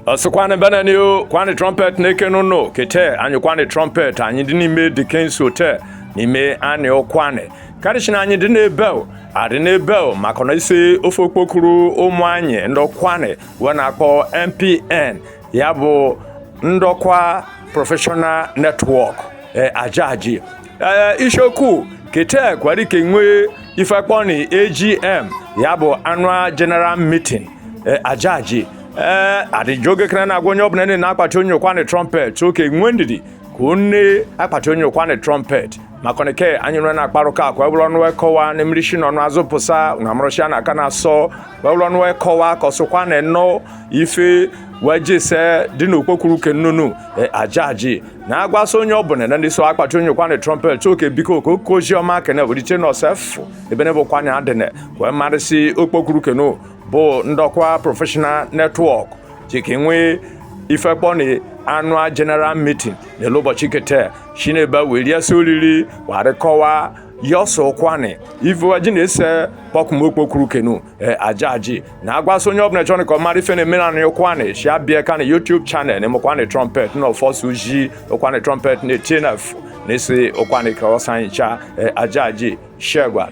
Osukwane benanio kwane trumpet neke no kete anyo kwane trumpet anyi dini me dikensi hotel ni me ane okwane kadishina anyi dini bell adini bell makono isi ofokpokuru ụmụ anyị Ndokwane wana akpọ NPN yabo Ndokwa Professional Network ajaji ishoku kete kwari kenwe ifakponi AGM yabo Annual General Meeting ajaji adijoge kana na agwonye obune na akpati onye kwane trumpet oke nwendidi kunne akpati onye kwane trumpet makoneke anyiro na akparuka kwa bụrụ ọnụ ekowa na mirishi no azụpụsa na amroshia na kana so kwa bụrụ ọnụ ekowa kosokwa na no ife wejise dị n'okpokuru kenunu ajaji na agwaso onye obune na ndị so akpati onye kwane trumpet oke biko kokoji ọma kene wodiche no sef ebene bụ kwanye adene kwa marisi okpokuru kenu bụ Ndokwa Professional Network jikinwe ifekponi Annual General Meeting n'ụbọchị kete shineba weria solili warikowa yoso kwane ivoji na-ese pọkumokpokuru kenu ajaji na agwaso onye ọbụla chọrọ ka mara ife na-eme na kwane shi abịa ka na YouTube channel na kwane trumpet na ọfọsụ ji kwane trumpet na chinef na-esi kwane ka ọsanyicha ajaji shegwa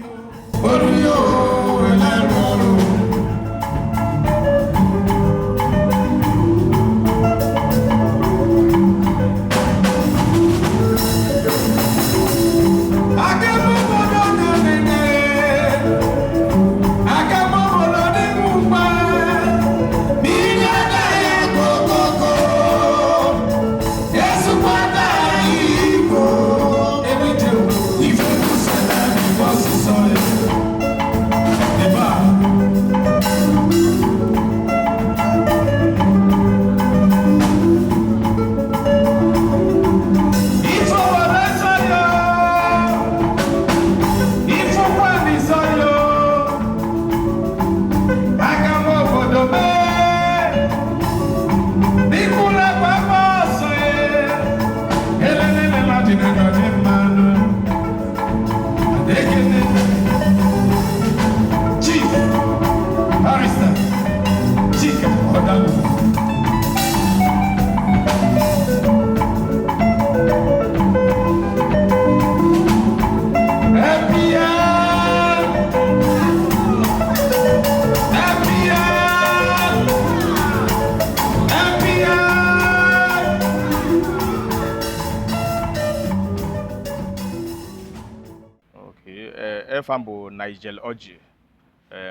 Fambo Nigel Oji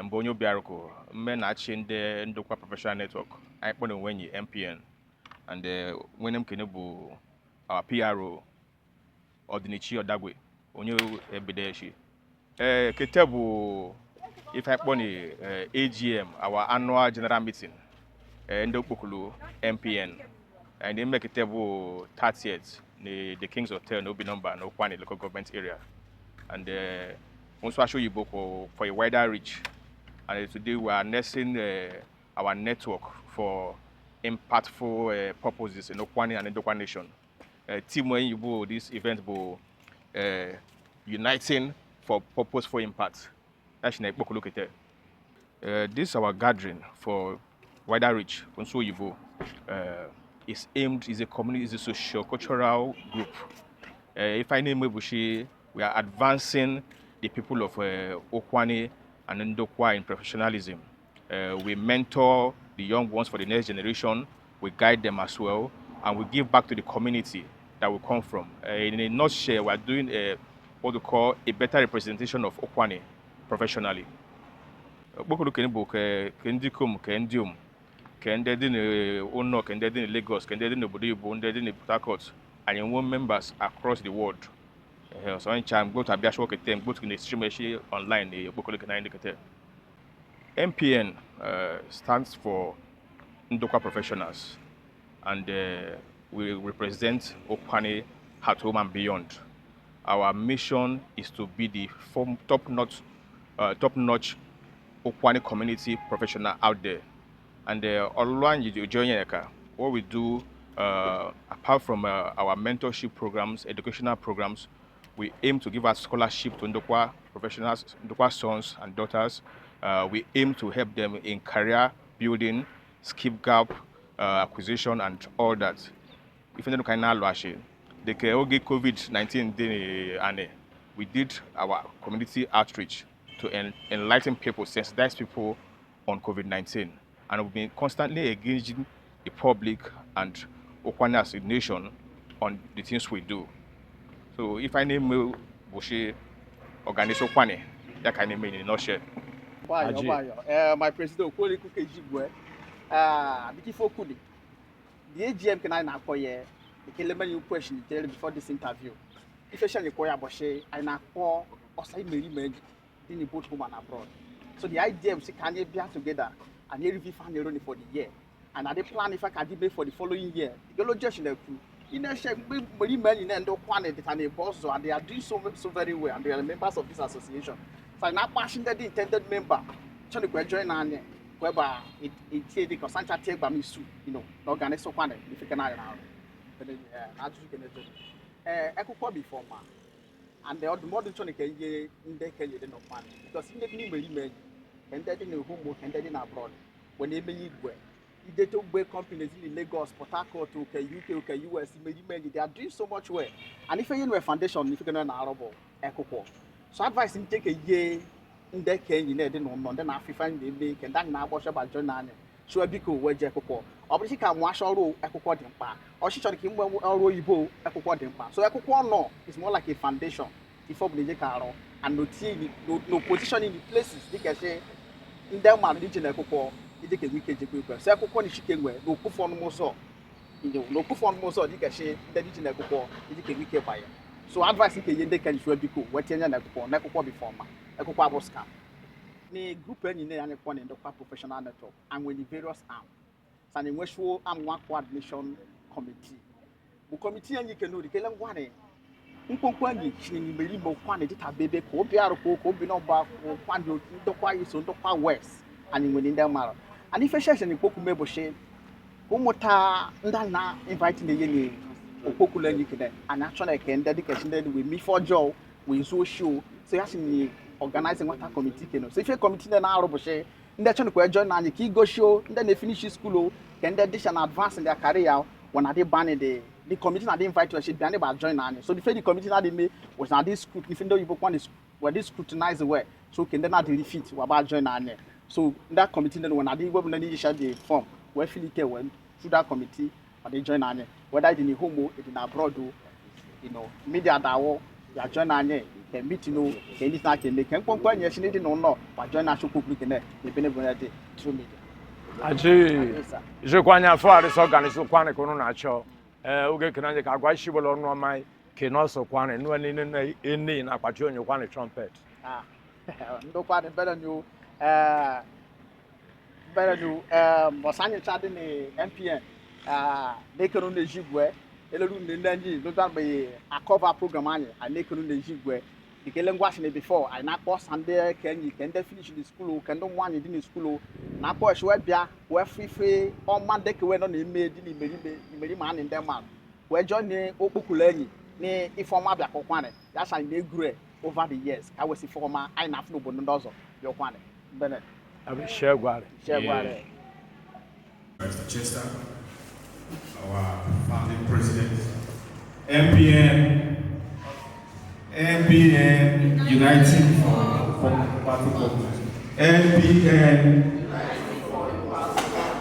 mbonyo biaroko mme na achi ndị Ndokwa Professional Network anyị kpọrọ onwe NPN and nwene m kene bụ our PRO Odinichi Odagwe onye ebedeshi kete bụ ife anyị kpọrọ AGM our Annual General Meeting ndị okpokulu NPN and ime kete bụ 30th na the King's Hotel na Obi Number na Okwane local government area and also show you for a wider reach, and today we are nursing our network for impactful purposes in Okwane and Ndokwa Nation. Team when you go this event will uniting for purposeful impact. That's na look at this is our gathering for wider reach. Also you is aimed is a community, is a social cultural group. If I name Webushi, we are advancing the people of Okwane and Ndokwa in professionalism. We mentor the young ones for the next generation, we guide them as well, and we give back to the community that we come from. In a nutshell, we are doing what we call a better representation of Okwane professionally. Bokulu Kenbo, Kendikum, Kendium, Kendedin Ono, Kendedin Lagos, Kendedin Obodo, Kendedin Port Harcourt, and young members across the world. So anytime go to Abiasho Ketem, go to the stream online, the NPN stands for Ndokwa Professionals, and we represent Okwane at home and beyond. Our mission is to be the top-notch Okwane community professional out there. And what we do, apart from our mentorship programs, educational programs, we aim to give a scholarship to Ndokwa professionals, Ndokwa sons and daughters. We aim to help them in career building, skill gap, acquisition and all that. If you can now launch it, the COVID-19 and we did our community outreach to enlighten people, sensitize people on COVID-19, and we've been constantly engaging the public and Okwane as a nation on the things we do. So if I name Boshi Organize Okwane, that can name in a nutshell. My president, Okole Kukejibwe, before Kudi, the AGM can I now call you? The elementary question before this interview. If you shall inquire Boshe, I now call or say Mary in both home and abroad. So the idea is can you be together and you review fan only for the year. And I plan if I can be for the following year. The logistics in a shape, many men in Ndokwa and a boss, and they are doing so very well, and they are members of this association. So I'm not passing the intended member. Trying to join on whereby it's a consensus take by me, organize Okwane, if you can now. But Eko before man, and the other modern tonic in the Kenya than of man, because in the new men, and that in a home and that in abroad, when they may where. They took big companies in Lagos, Port Harcourt, UK, US, they are doing so much work. And if you know a foundation, if you can an arable, eco. So advice him take a year in that Kenya, then after find the make and then now wash about John Nane. So a big word Jacopo. Or she can wash all row eco quadrant pa. Or she shall him all row you eco quadrant pa. So eco no, it's more like a foundation before the caro and no position in the places they can say in their man region eco. It can weekend equipment. Circle Connie chicken wear, no poof on more so. No poof on more so, you can say that it's in a coupon, it can weekend buyer. So advice you they can show be cool, what you know, Ndokwa before ma, Ndokwa was scam. Ne group any and upon in Ndokwa professional network, and when the various arms. And in Westwood, I'm one coordination committee. The committee and you can know the Kalam Wane. Unkwani, she may be quantity to baby, Kobiaro, Kobino, Kwando, Ndokwa is on Ndokwa West, and within their marrow. And if I share any Poku Meboshe, Umota Ndana inviting the Yeni, Opoku Lenik, and actually can dedication with me for Joe, we so show, so actually organizing what a committee can. So if you committee an hour Boshe, in the channel join and the key go show, then they finish school, can they dish and advance in their career when I did ban the committee I didn't invite to a ship, they about join on. So the committee that they made was not this scrutiny, even though you book one is where this scrutinized the way, so can they not defeat what about join on. So that committee then when I did when they share the form, where Philip went through that committee, or they join on it, whether it's in the home or in abroad, media that war, they join on it, can meet can listen, can they can compare yes, needing or not, but join national public in there, the benefit through media. Je crois qu'il faut aller s'organiser au coin de Kononacho. Ou que nous avons quoi chez le nom mai qui nous so coin nous ni na quoi tu on coin trumpet. Ndokwa better new Mosanya chat in NPN. They can only jigwe. Elu ndanji look at by a cover program and they can only jigwe. The Kellen washing it before. I not boss and there can finish the school, can don't want it in the school. Now, boys, where be where free all man deck when on the made in man in Denmark. Where John Okukuleni, ne informa black Okwane. That's how they grew over the years. I was informer, I have no bondozo, your Kwane. Bennett. I will share what. Mr. Chester, our founding president, NPN Uniting for Party Purpose. NPN.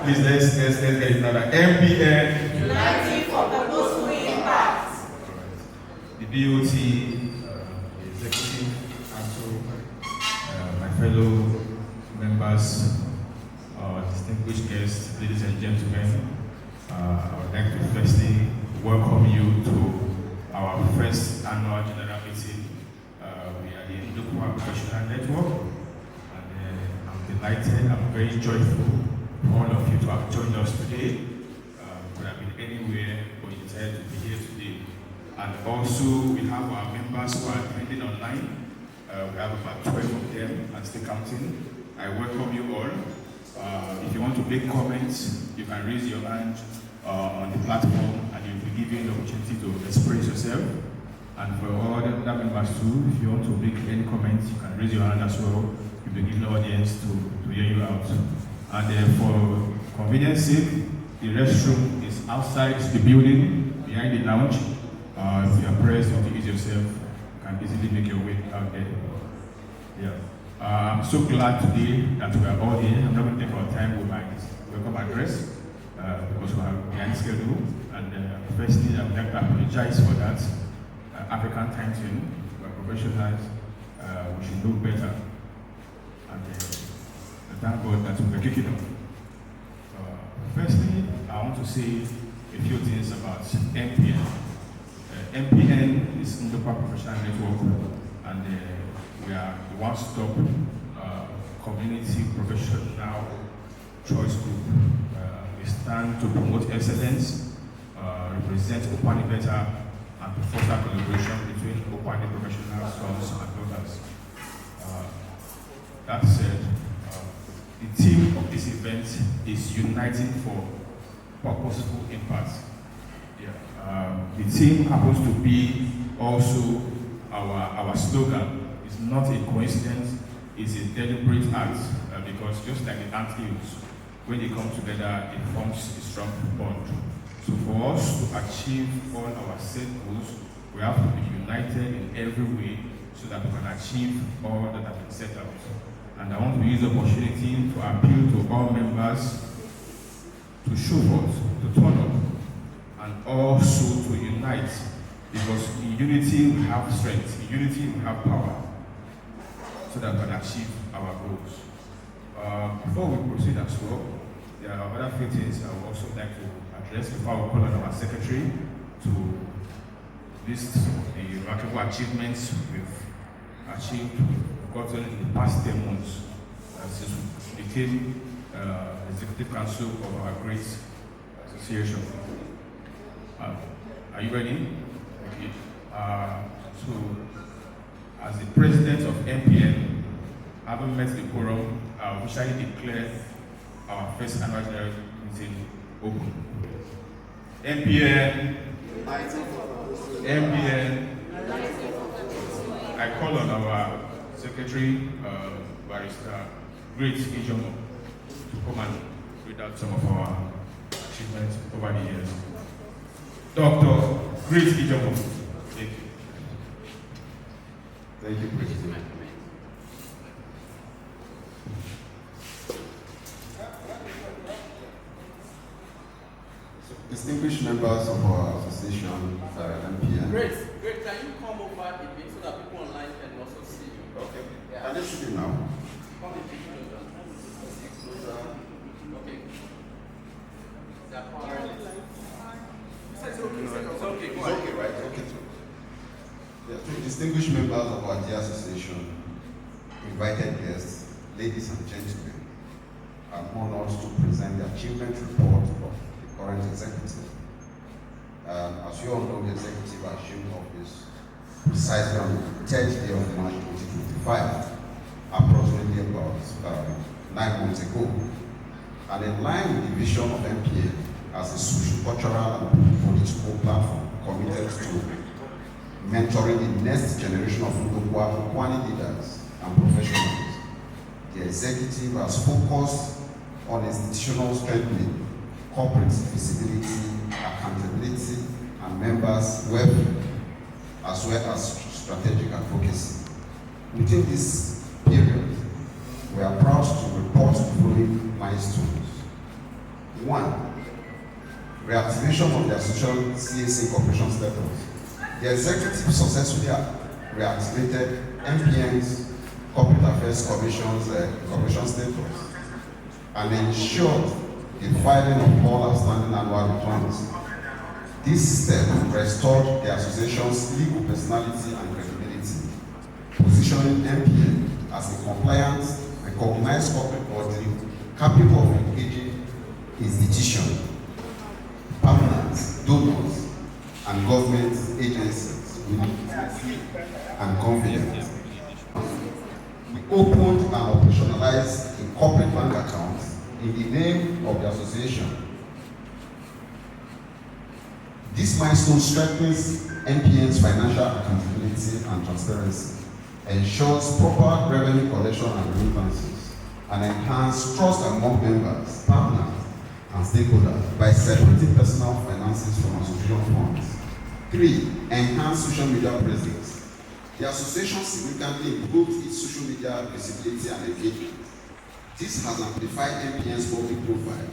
Please let's get another. NPN Uniting for Purposeful Impact. The DOT, the executive council, my fellow members, distinguished guests, ladies and gentlemen. I would like to firstly welcome you to our first annual general meeting. We are the Ndokwa Professional Network, and I'm delighted, I'm very joyful for all of you to have joined us today. We have been anywhere, but you decided to be here today. And also, we have our members who are attending online. We have about 12 of them and still counting. I welcome you all. If you want to make comments, you can raise your hand on the platform, and you'll be given the opportunity to express yourself. And for all the other members too, if you want to make any comments, you can raise your hand as well. You'll be given the audience to hear you out. And for convenience sake, The restroom is outside the building, behind the lounge. If you are pressed or to ease yourself, you can easily make your way out there. Yeah. I'm so glad today that we are all here. I'm not going to take our time with my welcome address because we are behind schedule. And firstly, I would like to apologize for that. African time zone, we are professionals, we should know better. And thank God that we are kicking off. Firstly, I want to say a few things about NPN. NPN is Ndokwa Professional Network, and we are the one-stop community professional choice group. We stand to promote excellence, represent Okwani better, and to foster collaboration between Okwani professional sons and daughters. That said, the theme of this event is uniting for purposeful impact. Yeah. The theme happens to be also our slogan. It's not a coincidence, it's a deliberate act because just like the ant hills, when they come together, it forms a strong bond. So for us to achieve all our set goals, we have to be united in every way so that we can achieve all that has been set out. And I want to use the opportunity to appeal to all members to show forth, to turn up, and also to unite, because in unity we have strength, in unity we have power, so that we can achieve our goals. Before we proceed as well, there are other few things I would also like to address before I call on our secretary to list the remarkable achievements we've achieved, gotten in the past 10 months since we became Executive Council of our great association. Are you ready? Okay. So, as the president of NPN, having met the quorum, I officially declare our first annual general meeting open. NPN, I call on our secretary, Barrister Great Ijomo, to come and read out some of our achievements over the years. Dr. Great Ijomo. Thank you. Thank you, President. Distinguished members of our association, NPN. Great. Can you come over a bit so that people online can also see you? Okay. Yeah. Can they see me now? Come a bit closer. Okay. They're powering it. It's okay. It's okay, right? Okay. Yeah, to distinguished members of our dear association, invited guests, ladies and gentlemen, I'm honored to present the achievement report of the current executive. As you all know, the executive assumed office precisely on the 3rd day of March 2025, approximately about 9 months ago. And in line with the vision of NPN as a socio-cultural and political platform committed to mentoring the next generation of Ndokwa leaders and professionals, the executive has focused on institutional strengthening, corporate visibility, accountability, and members' welfare, as well as strategic advocacy. Within this period, we are proud to report the following milestones. 1. Reactivation of the association CAC corporation status. The executive successfully reactivated NPN's Corporate Affairs Commission's corporation status and ensured the filing of all outstanding annual returns. This step restored the association's legal personality and credibility, positioning NPN as a compliant, recognized corporate body capable of engaging institutions, partners, donors, and government agencies with intimacy and confidence. We opened and operationalized a corporate bank account in the name of the association. This milestone strengthens NPN's financial accountability and transparency, ensures proper revenue collection and remittances, and enhances trust among members, partners, and and stakeholders by separating personal finances from association funds. 3. Enhance social media presence. The association significantly improved its social media visibility and engagement. This has amplified NPN's public profile,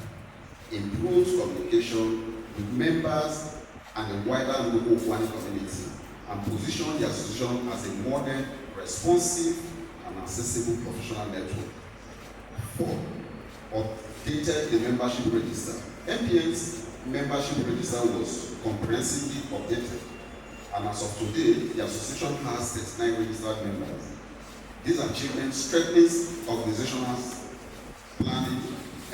improved communication with members and the wider Ndokwa community, and positioned the association as a modern, responsive, and accessible professional network. 4. Updated the membership register. NPN's membership register was comprehensively updated, and as of today, the association has 39 registered members. This achievement strengthens organizational planning,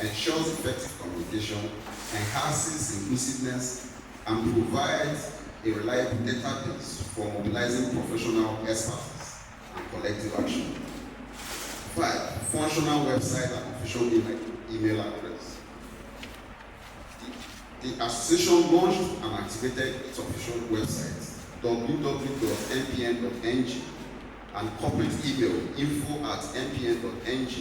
ensures effective communication, enhances inclusiveness, and provides a reliable database for mobilizing professional expertise and collective action. 5. Functional website and official email address. The association launched and activated its official website, www.npn.ng, and corporate email, info@npn.ng.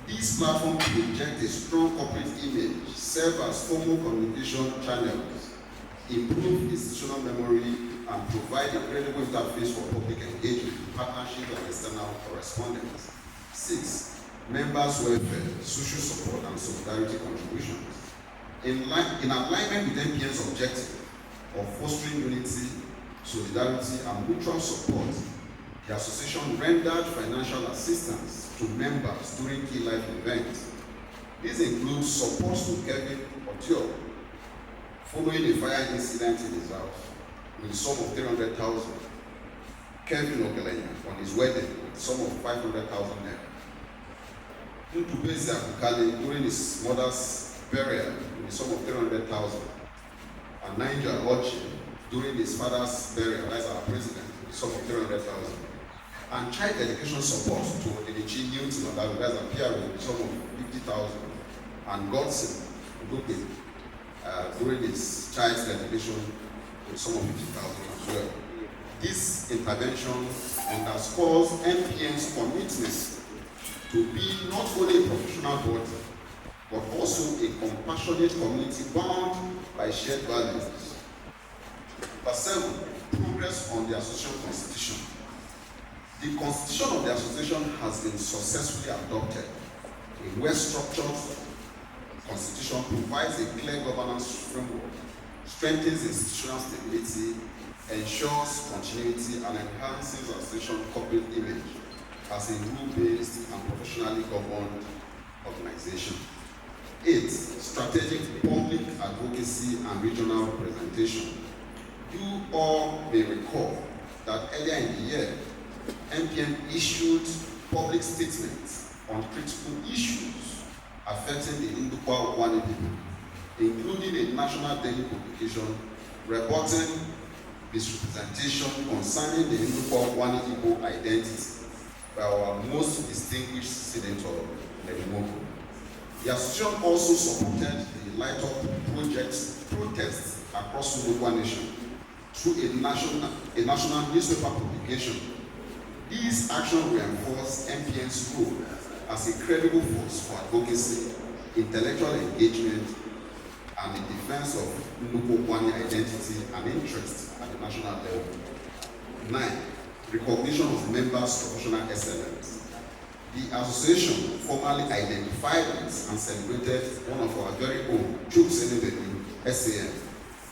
These platforms project a strong corporate image, serve as formal communication channels, improve institutional memory, and provide a credible interface for public engagement, partnership, and external correspondence. 6. Members' welfare, social support, and solidarity contributions. In alignment with NPN's objective of fostering unity, solidarity, and mutual support, the association rendered financial assistance to members during key life events. This includes support to Kevin Otio following a fire incident in his house with a sum of 300,000. Kevin Ogelenya on his wedding with a sum of 500,000 naira. Ndokwa Bukali during his mother's burial with a sum of 300,000. And Niger Ochi during his father's burial as our president with a sum of 300,000. And child education support to Edichi Newton and as a PRO with a sum of 50,000. And Godson Ndokwa during his child's education with a sum of 50,000 as well. This intervention underscores NPN's commitment to be not only a professional body, but also a compassionate community bound by shared values. Number 7, progress on the association constitution. The constitution of the association has been successfully adopted. A well-structured constitution provides a clear governance framework, strengthens institutional stability, ensures continuity, and enhances association corporate image as a rule-based and professionally governed organization. 8. Strategic public advocacy and regional representation. You all may recall that earlier in the year, NPN issued public statements on critical issues affecting the Ndokwa people, including a national daily publication reporting misrepresentation concerning the Ndokwa Igbo identity by our most distinguished senator, Ndokwa. The association also supported the Light Up Project protests across Ndokwa nation through a national newspaper publication. These actions reinforce NPN's role as a credible force for advocacy, intellectual engagement, and the defense of Ndokwa identity and interest at the national level. 9. Recognition of members' professional excellence. The association formally identified and celebrated one of our very own, Chuk Senebedi, SAN,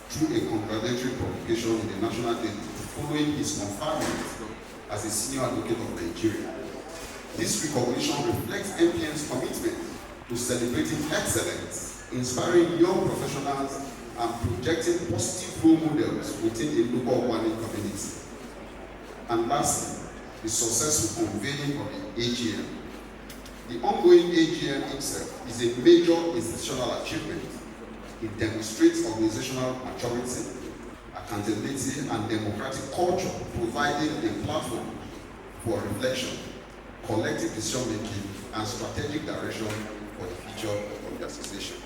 through a congratulatory publication in the National Daily following his conferment as a senior advocate of Nigeria. This recognition reflects NPN's commitment to celebrating excellence, inspiring young professionals, and projecting positive role models within the Ndokwa community. And lastly, the successful convening of the AGM. The ongoing AGM itself is a major institutional achievement. It demonstrates organizational maturity, accountability, and democratic culture, providing a platform for reflection, collective decision-making, and strategic direction for the future of the association.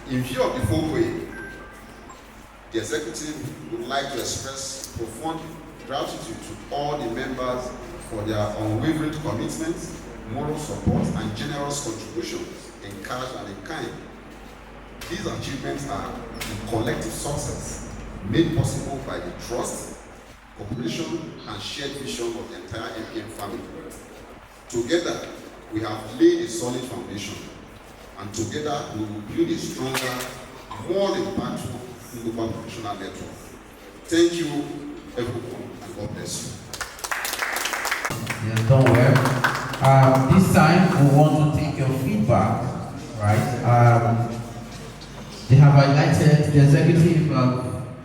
In view of the foregoing, the executive would like to express profound gratitude to all the members for their unwavering commitment, moral support, and generous contributions in cash and in kind. These achievements are the collective success made possible by the trust, cooperation, and shared vision of the entire NPN family. Together, we have laid a solid foundation, and together we will build a stronger, more impactful Ndokwa professional network. Thank you, everyone, and God bless you. Yes, don't worry. This time we want to take your feedback, right? They have highlighted, the executive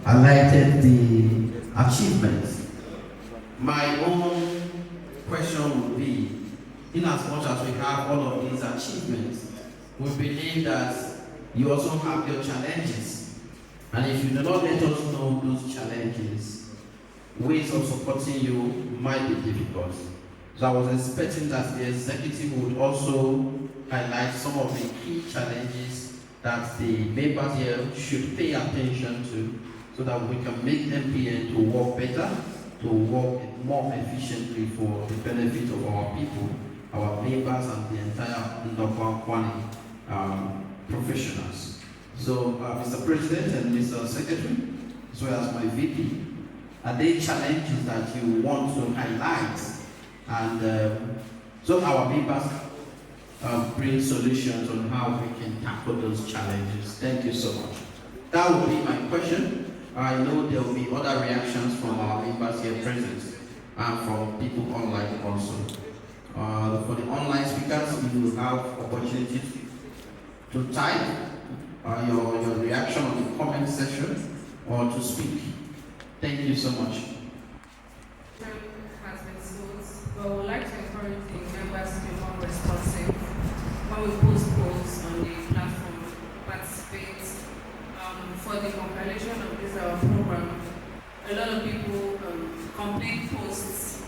highlighted the achievements. My own question would be, in as much as we have all of these achievements, we believe that you also have your challenges. And if you do not let us know those challenges, ways of supporting you might be difficult. So I was expecting that the executive would also highlight some of the key challenges that the members here should pay attention to, so that we can make NPN to work better, to work more efficiently for the benefit of our people, our members, and the entire Ndokwa professionals. So, Mr. President and Mr. Secretary, as well as my VP, are there challenges that you want to highlight, and so our members bring solutions on how we can tackle those challenges? Thank you so much. That will be my question. I know there will be other reactions from our members here present and from people online also. For the online speakers, you will have opportunity to type your reaction on the comment section or to speak. Thank you so much. Has been smooth, but we would like to encourage the members to be more responsive when we post polls on the platform, participate. For the compilation of this program, a lot of people complete posts,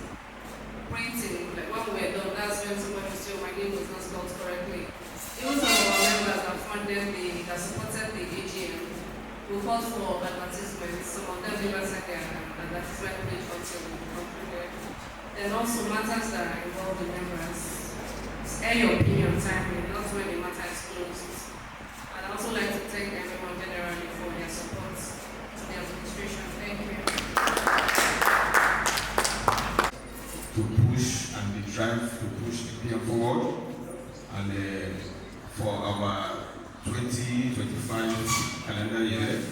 printing, like when we were done, that's when somebody said, my name was not spelled correctly. Even some of our members that that supported the AGM, we called for advertisements. Some of them never sent their advertisement page until we concluded. And also matters that involve the members. Air your opinion timely, not when the matter is closed. And I'd also like to thank everyone generally for their support to the administration. Thank you. To push and the drive to push NPN forward, and for our 2025 calendar year,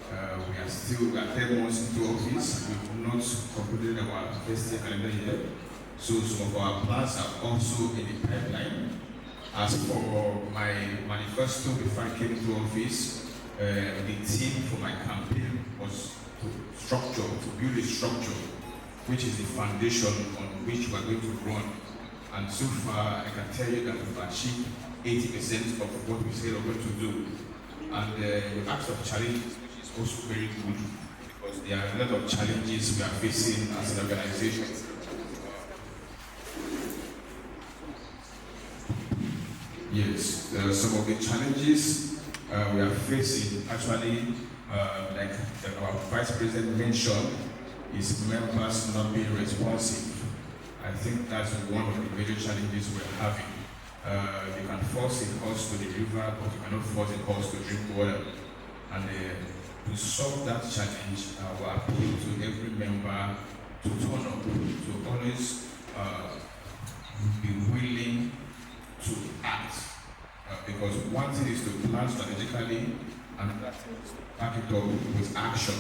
we are 10 months into office. We've not concluded our first year calendar year, so some of our plans are also in the pipeline. As for my manifesto before I came into office, the theme for my campaign was to build a structure, which is the foundation on which we are going to run. And so far, I can tell you that we've achieved 80% of what we said we're going to do. And the act of challenge is also very good, because there are a lot of challenges we are facing as an organization. Yes, some of the challenges we are facing, actually, like our Vice President mentioned, is members not being responsive. I think that's one of the major challenges we're having. You can force a horse to the river, but you cannot force a horse to drink water. And to solve that challenge, we appeal to every member to turn up, to always be willing to act. Because one thing is to plan strategically, and that is to back it up with action.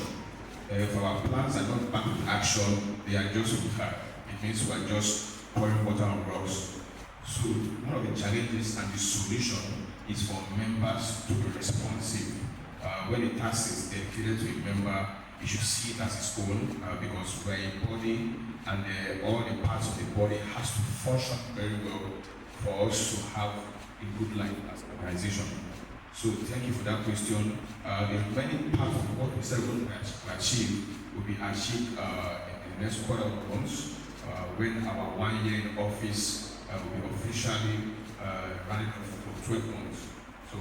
If our plans are not backed with action, they are just it means we are just pouring water on rocks. So one of the challenges and the solution is for members to be responsive. When a task is dedicated to a member, you should see it as its own, because we're a body, and all the parts of the body has to function very well for us to have a good life as an organization. So thank you for that question. The remaining part of what we said we achieve will be achieved in the next quarter of months, when our 1 year in office will be officially running for 12 months. So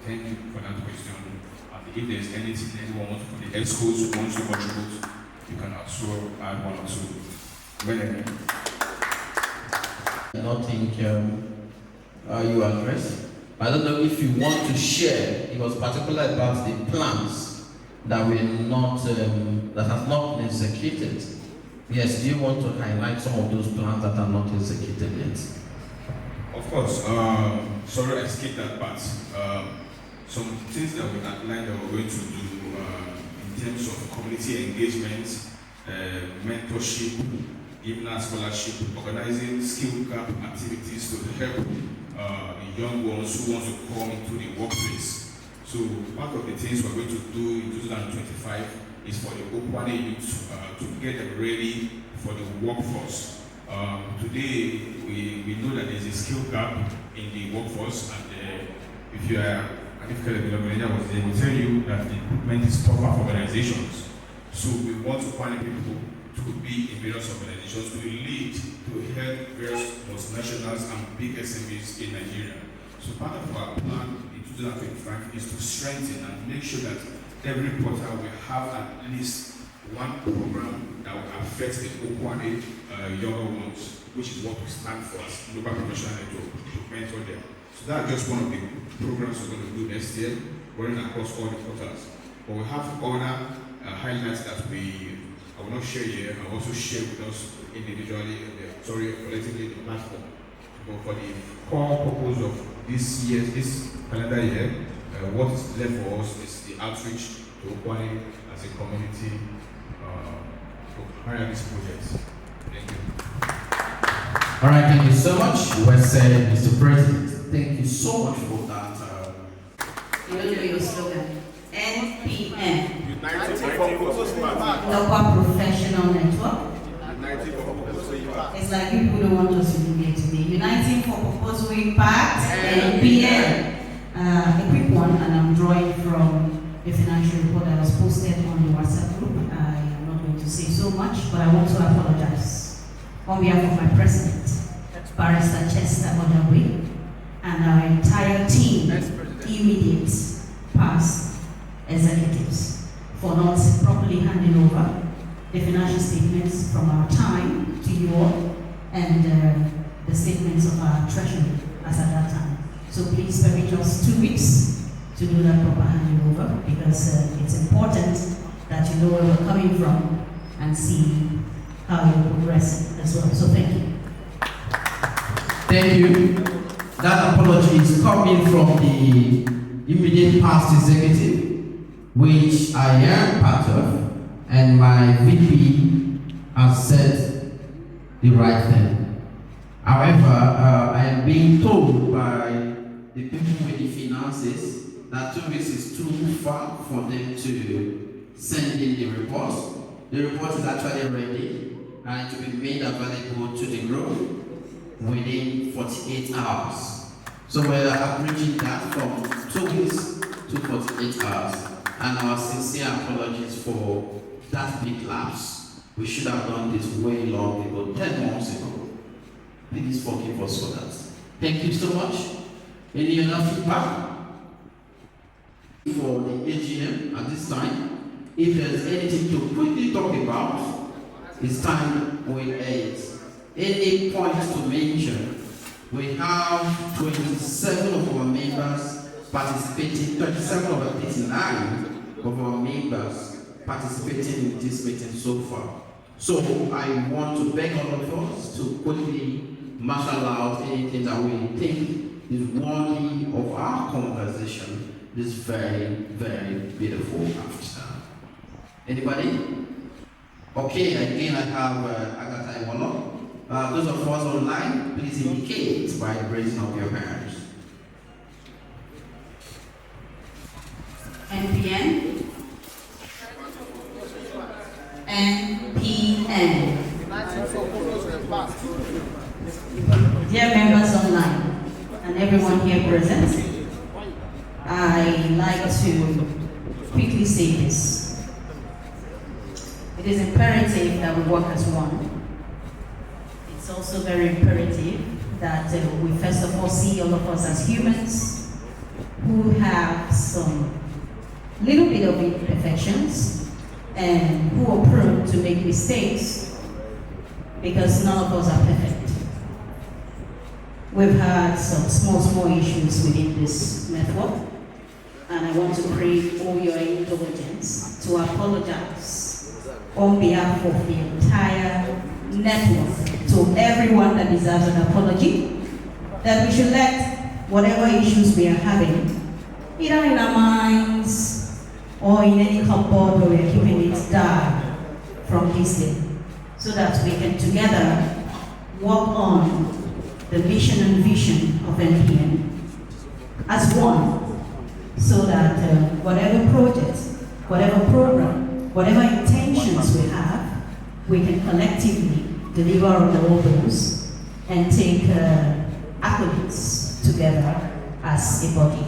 thank you for that question. And if there's anything anyone wants for the ESCOs wants to contribute, you can also add one or two. I don't think you address. I don't know if you want to share. It was particular about the plans that were not that have not been executed. Yes, do you want to highlight some of those plans that are not executed yet? Of course. Sorry, I skipped that part. Some things that we outlined that we're going to do in terms of community engagement, mentorship, giving out scholarship, organizing skill gap activities to help young ones who want to come into the workplace. So part of the things we're going to do in 2025 is for the Okwane youth to get them ready for the workforce. Today, we know that there's a skill gap in the workforce, and if you are an difficult manager was there, will tell you that the recruitment is tougher for organizations. So we want to find people to be in various organizations to lead, to help various multinationals and big SMEs in Nigeria. So part of our plan in 2025 is to strengthen and make sure that every quarter we have at least one program that will affect the Okwane younger ones, which is what we stand for as global professional network, to mentor them. So that's just one of the programs we're going to do next year, running across all the quarters. But we have other highlights that I will not share here, I also share with us individually, collectively in the platform. But for the core purpose of this calendar year, what is left for us is the outreach to Okwane as a community to carry out these projects. Thank you. All right, thank you so much. Well said, Mr. President. Thank you so much for that. You don't know your slogan. NPN. Ndokwa Professional Network. It's like people don't want us to be here today. Uniting for Purposeful Impact. NPN. A quick one, and I'm drawing from the financial report that was posted on the WhatsApp group. I am not going to say so much, but I want to apologize on behalf of my president, Barrister Chester Odaway, and our entire team, immediate past executives, for not properly handing over the financial statements from our time to you all, and the statements of our treasury as at that time. So please permit us 2 weeks to do that proper handing over, because it's important that you know where we're coming from and see how you're progressing as well. So thank you. Thank you. That apology is coming from the immediate past executive, which I am part of, and my VP has said the right thing. However, I am being told by the people with the finances that 2 weeks is too far for them to send in the report. The report is actually ready and to be made available to the group within 48 hours. So we're averaging that from 2 weeks to 48 hours. And our sincere apologies for that big lapse. We should have done this way long ago, 10 months ago. Please forgive us for that. Thank you so much. Any other feedback for the AGM at this time? If there's anything to quickly talk about, it's time we end. Any points to mention? We have 27 of our members participating, 27 of 39 of our members participating in this meeting so far. So I want to beg all of us to quickly marshal out anything that we think is worthy of our conversation this very, very beautiful afternoon. Anybody? Okay, again I have Agatha Iwolo. Those of us online, please indicate by the raising of your hands. NPN. NPN. Dear members online and everyone here present, I like to quickly say this. It is imperative that we work as one. It's also very imperative that we first of all see all of us as humans who have some little bit of imperfections and who are prone to make mistakes, because none of us are perfect. We've had some small issues within this network, and I want to crave all your indulgence to apologize on behalf of the entire network to everyone that deserves an apology, that we should let whatever issues we are having, either in our minds or in any cupboard where we are keeping it, die from this day, so that we can together work on the mission and vision of NPN as one, so that whatever project, whatever program, whatever intentions we have, we can collectively deliver on all those and take accolades together as a body.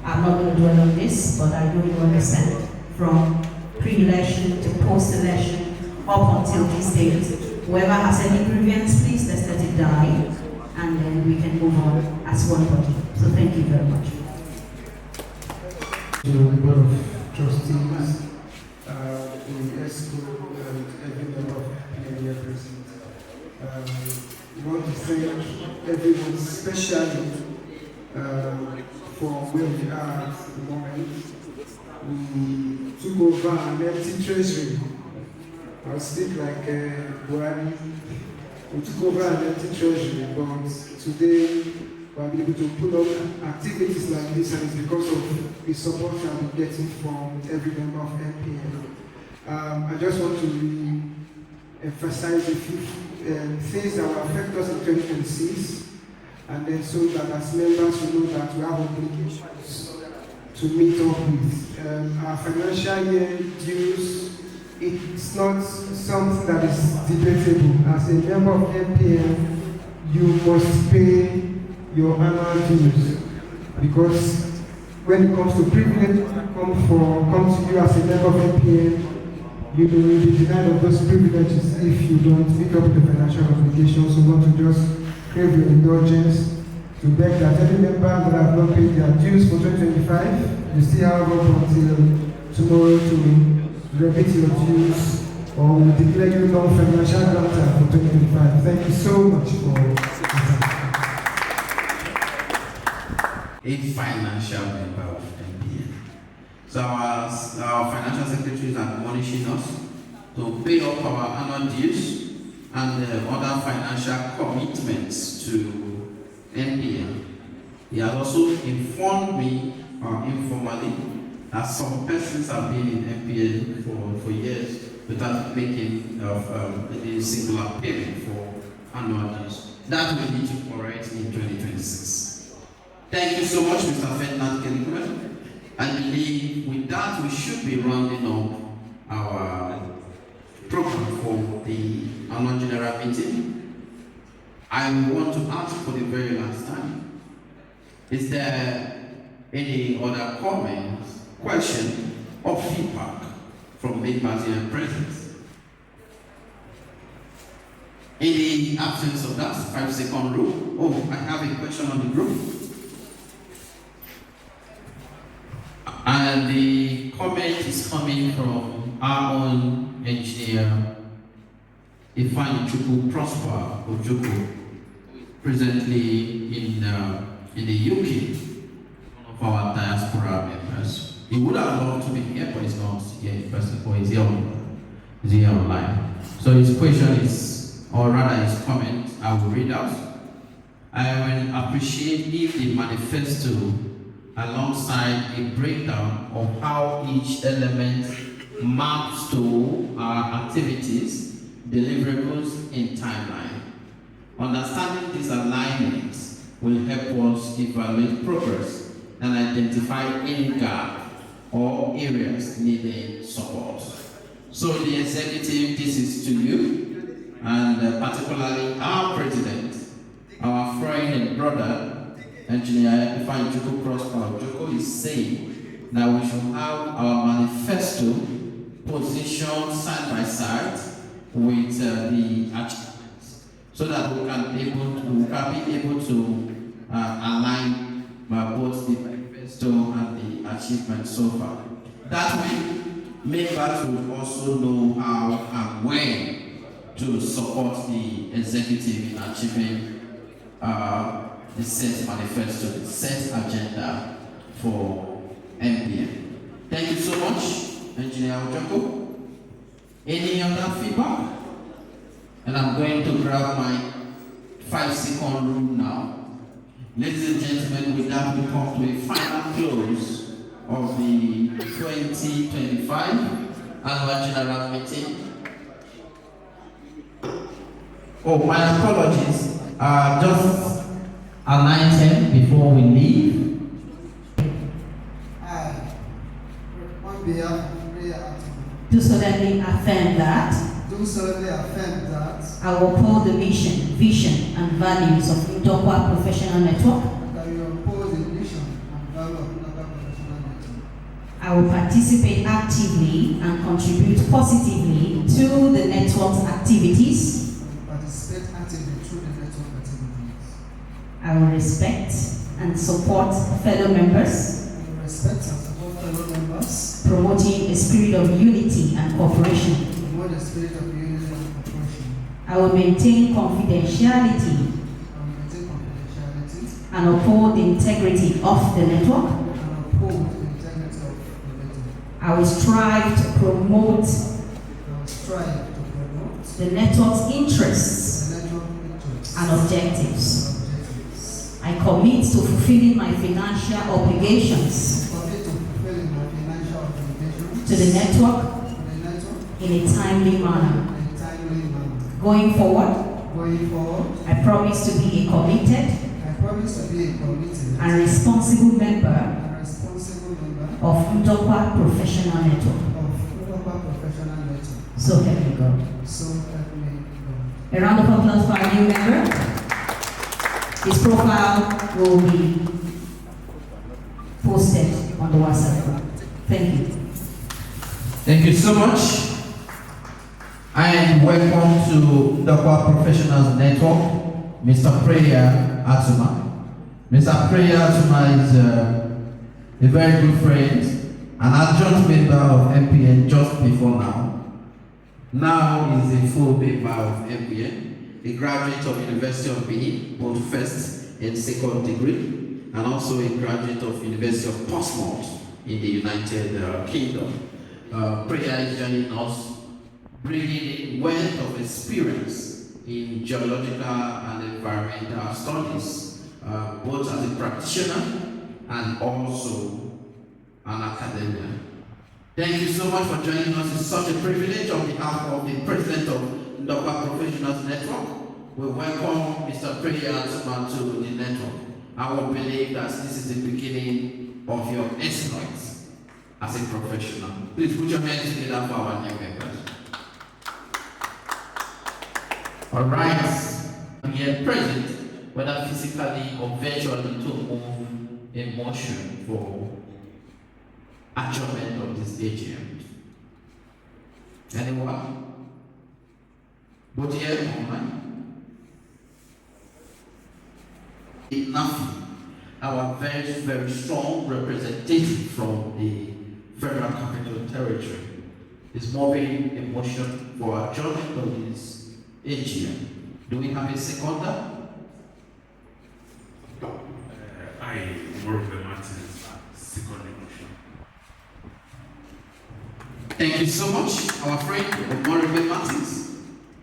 I'm not going to dwell on this, but I do understand from pre-election to post-election up until this date. Whoever has any grievance, please let's let it die, and then we can move on as one body. So thank you very much. To the Board of Trustees, the ESCO, and every member of PNA present. We want to thank everyone, especially for where we are at the moment. We took over an empty treasury. I'll speak like Buhari. We took over an empty treasury, but today we're able to pull up activities like this, and it's because of the support that we're getting from every member of NPN. I just want to emphasize a few things that will affect us in 2026, and then so that as members we know that we have obligations to meet up with. Our financial year dues, it's not something that is debatable. As a member of NPN, you must pay your annual dues, because when it comes to privilege come to you as a member of NPN, you will be denied of those privileges if you don't meet up with the financial obligations. So we want to just crave your indulgence to beg that every member that have not paid their dues for 2025, you still have up until tomorrow to remit your dues, or we will declare you non-financial grantor for 2025. Thank you so much for a financial member of NPN. So our financial secretary is admonishing us to pay up our annual dues and other financial commitments to NPN. He has also informed me informally that some persons have been in NPN for years without making a singular payment for annual dues. That will need to correct in 2026. Thank you so much, Mr. Ferdinand Kelikwe. I believe with that we should be rounding up our program for the annual general meeting. I want to ask for the very last time, is there any other comments, question, or feedback from members here present? In the absence of that 5-second rule, oh, I have a question on the group. And the comment is coming from our own engineer, Ifeanyi Chukwu Prosper Ojoko, presently in the UK, one of our diaspora members. He would have loved to be here, but he's not here in person, or he's here online. So his question is, or rather his comment, I will read out. I will appreciate if the manifesto, alongside a breakdown of how each element maps to our activities, deliverables, and timeline. Understanding these alignments will help us evaluate progress and identify any gap or areas needing support. So the executive, this is to you, and particularly our president, our friend and brother, Engineer Ifeanyi Chukwu Prosper Ojoko, is saying that we should have our manifesto positioned side by side with the achievements, so that we can be able to align both the manifesto and the achievements so far. That way, members will also know how and when to support the executive in achieving the set manifesto, the set agenda for NPN. Thank you so much, Engineer Ojoko. Any other feedback? And I'm going to grab my 5-second rule now. Ladies and gentlemen, with that we come to a final close of the 2025 Annual General Meeting. Oh, my apologies. Just an item before we leave. On behalf of prayer, Do solemnly affirm that do solemnly affirm that I will uphold the mission, vision, and values of Ndokwa Professional Network. that you uphold the mission and value of Ndokwa Professional Network. I will participate actively and contribute positively to the network's activities. Participate actively through the network activities. I will respect and support fellow members, And respect and support fellow members. promoting a spirit of unity and cooperation. Promote the spirit of unity and cooperation. I will maintain confidentiality And maintain confidentiality. and uphold the integrity of the network. And uphold the integrity of the network. I will strive to promote I will strive to promote the network's interests the network interests and objectives. and objectives. I commit to fulfilling my financial obligations Commit to fulfilling my financial obligations to the network to the network in a timely manner. in a timely manner. Going forward, Going forward, I promise to be a committed I promise to be a committed and responsible member and responsible member of Ndokwa Professional Network. of Ndokwa Professional Network. So help me God. So help me God. A round of applause for our new member. His profile will be posted on the WhatsApp group. Thank you. Thank you so much. And welcome to Ndokwa Professionals Network, Mr. Prayer Atuma. Mr. Prayer Atuma is a very good friend, an adjunct member of NPN just before now. Now he's a full member of NPN, a graduate of University of Benin, both first and second degree, and also a graduate of University of Portsmouth in the United Kingdom. Prayer is joining us, bringing a wealth of experience in geological and environmental studies, both as a practitioner and also an academic. Thank you so much for joining us. It's such a privilege on behalf of the President of Ndokwa Professionals Network. We welcome Mr. Prayer Atuma to the network. I will believe that this is the beginning of your exploits as a professional. Please put your hands together for our new members. All right. We are present, whether physically or virtually, to move in motion for adjournment of this AGM. Anyone? But here, online. Enough. Our very, very strong representative from the Federal Capital Territory is moving in motion for adjournment of this AGM. Do we have a seconder? I, Morgan Martins, second motion. Thank you so much. Our friend Morgan Martins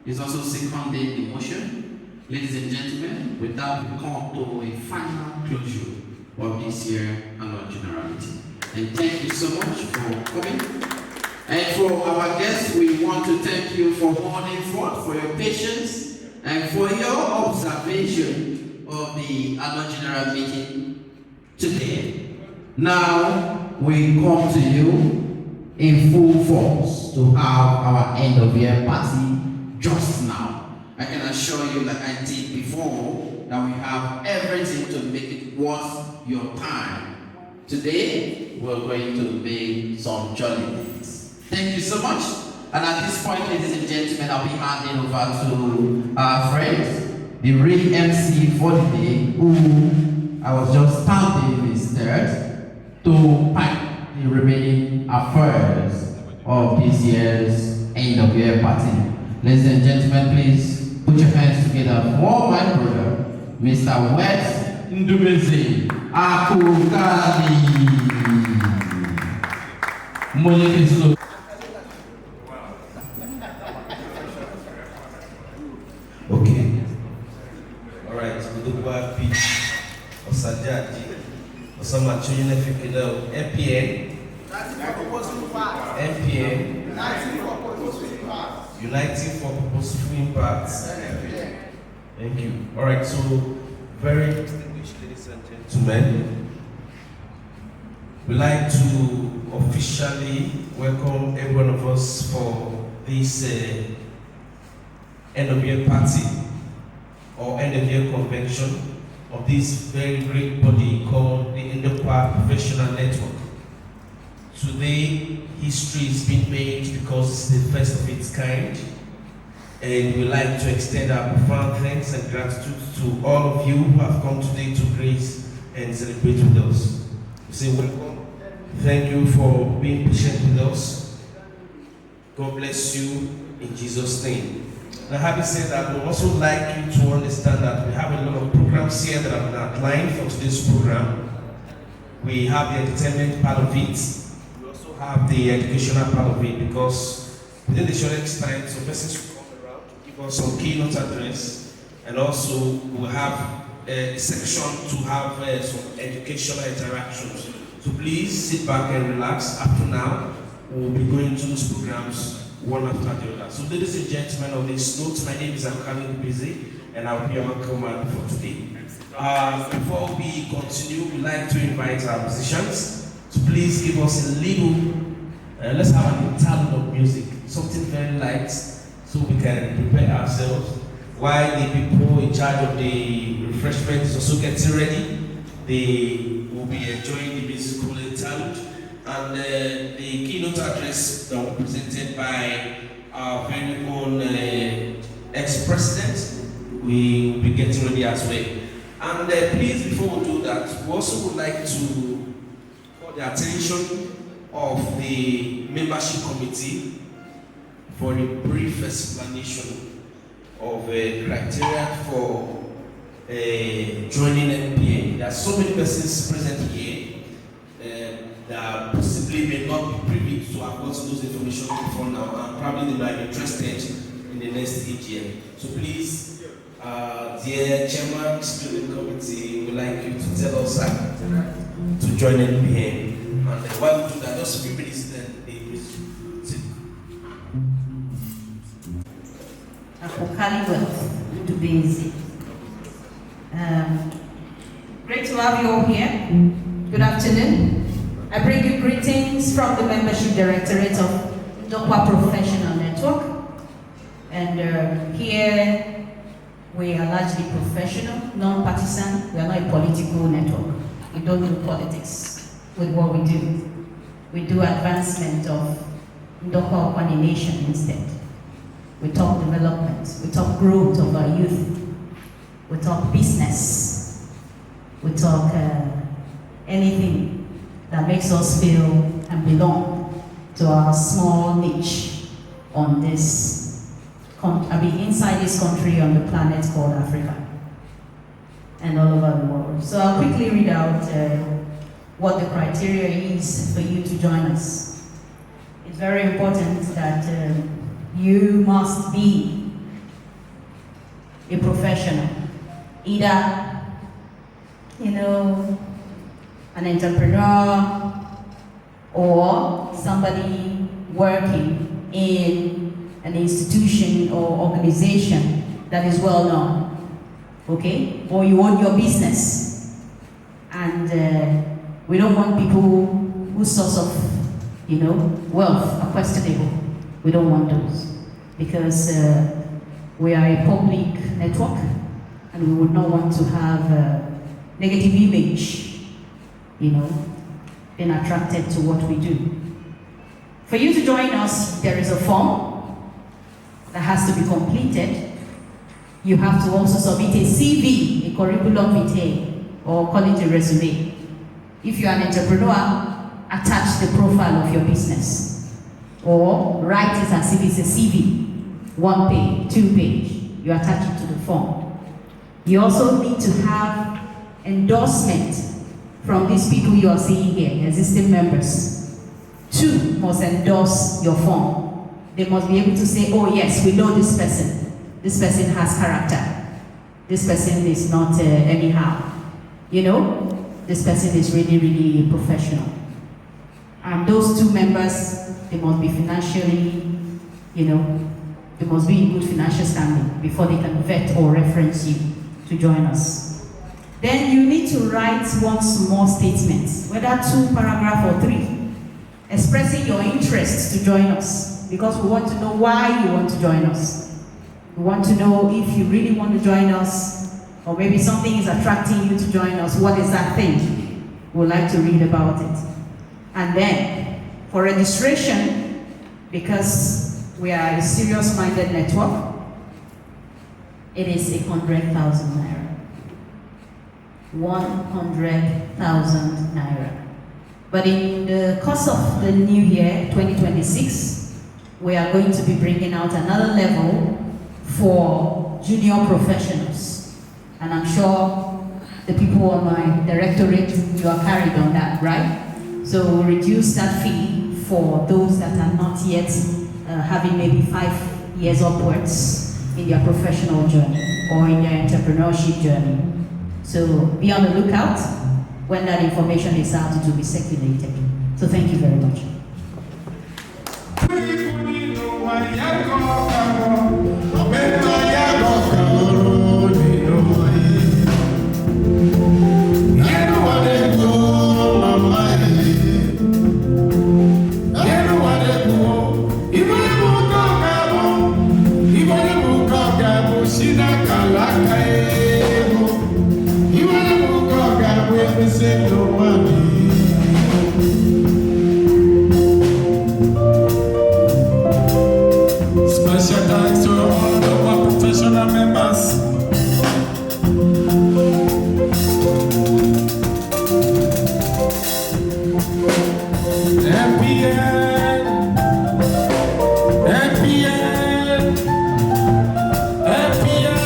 is also seconding the motion. Ladies and gentlemen, with that we come to a final closure of this year annual general meeting. And thank you so much for coming. And for our guests, we want to thank you for holding forth, for your patience, and for your observation of the annual general meeting today. Now we come to you in full force to have our end of year party just now. I can assure you, like I did before, that we have everything to make it worth your time. Today, we're going to make some jolly things. Thank you so much. And at this point, ladies and gentlemen, I'll be handing over to our friend, the real MC for the day, who I was just standing in his stead to pack the remaining affairs of this year's end of year party. Ladies and gentlemen, please put your hands together for my brother, Mr. West Ndubeze Akukali. Mwenye Okay. All right. Ndokwa Beach, Osajaji, Osama Chuyine Fikino, NPN, Uniting for Purposeful Impact. Thank you. All right. So, very distinguished ladies and gentlemen, we'd like to officially welcome every one of us for this end of year party or end of year convention of this very great body called the Ndokwa Professional Network. Today, history is being made because it's the first of its kind, and we'd like to extend our profound thanks and gratitude to all of you who have come today to grace and celebrate with us. We say welcome. Thank you for being patient with us. God bless you in Jesus' name. Now, having said that, we also like you to understand that we have a lot of programs here that have been outlined for today's program. We have the entertainment part of it. We also have the educational part of it, because within the shortest time, some persons will come around to give us some keynote address, and also we'll have a section to have some educational interactions. So please sit back and relax. Up to now, we'll be going through those programs one after the other. So ladies and gentlemen, on this note, my name is Ndokwa Busy, and I'll be your command for today. Before we continue, we'd like to invite our musicians to please give us a little, let's have an interlude of music, something very light, so we can prepare ourselves while the people in charge of the refreshment is also getting ready. They will be enjoying the musical interlude, and the keynote address that will be presented by our very own ex-president. We will be getting ready as well. And please, before we do that, we also would like to call the attention of the membership committee for a brief explanation of criteria for joining NPN. There are so many persons present here that possibly may not be privy to have gotten those information before now, and probably they might be interested in the next AGM. So please, dear Chairman, Student Committee, we'd like you to tell us to join NPN. And while we do that, just a few minutes, then Akukali Wealth, to be easy. Great to have you all here. Good afternoon. I bring you greetings from the Membership Directorate of Ndokwa Professional Network. And here we are largely professional, non-partisan. We are not a political network. We don't do politics with what we do. We do advancement of Ndokwa Okwane nation instead. We talk development. We talk growth of our youth. We talk business. We talk anything that makes us feel and belong to our small niche on this, inside this country on the planet called Africa and all over the world. So I'll quickly read out what the criteria is for you to join us. It's very important that you must be a professional, either, an entrepreneur or somebody working in an institution or organization that is well known, okay? Or you own your business. And we don't want people whose source of, wealth are questionable. We don't want those, because we are a public network, and we would not want to have a negative image, being attracted to what we do. For you to join us, there is a form that has to be completed. You have to also submit a CV, a curriculum vitae, or call it a resume. If you are an entrepreneur, attach the profile of your business, or write it as if it's a CV, 1 page, 2 page. You attach it to the form. You also need to have endorsement from these people you are seeing here, existing members. 2 must endorse your form. They must be able to say, oh yes, we know this person. This person has character. This person is not anyhow. You know, this person is really, really professional. And those 2 members, they must be financially, you know, they must be in good financial standing before they can vet or reference you to join us. Then you need to write one small statement, whether 2 paragraphs or 3, expressing your interest to join us, because we want to know why you want to join us. We want to know if you really want to join us, or maybe something is attracting you to join us. What is that thing? We'd like to read about it. And then, for registration, because we are a serious-minded network, it is 100,000 naira. 100,000 naira. But in the course of the new year, 2026, we are going to be bringing out another level for junior professionals. And I'm sure the people on my directorate, you are carried on that, right? So we'll reduce that fee for those that are not yet having maybe 5 years upwards in their professional journey or in their entrepreneurship journey. So be on the lookout. When that information is out, it will be circulated. So thank you very much. Special thanks to all Ndokwa professional members. NPN, NPN, NPN.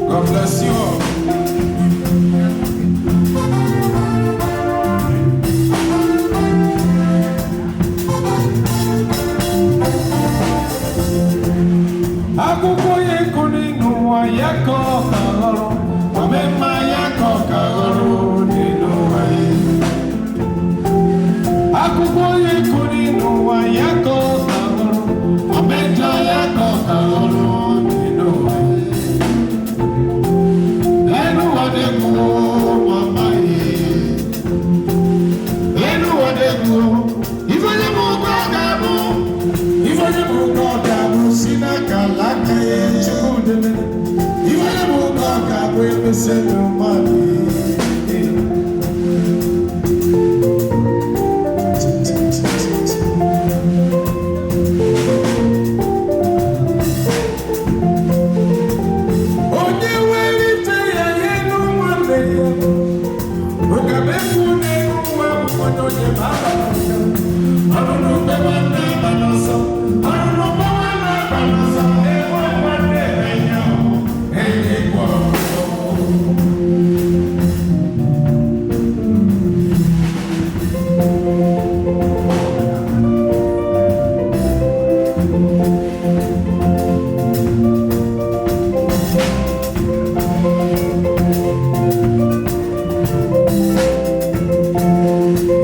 God bless you all. Agogo ye kuni nuwa yako kagoro, wamema yako kagoro ninuwa ye. Agogo ye kuni nuwa yako kagoro, wameja yako kagoro ninuwa ye. Enu wadegu mama ye, enu wadegu, ifanye mungu agamu, ifanye mungu agamu sina kalaka ye chukudele, ifanye mungu agamu emesenu mami. Onye welite ya yenu mwande ya, ukabeku nenu mwa mkonyoje baba. Anunupe wana banoso, anunupe wana banoso, ewa wane benyao, enye kwa.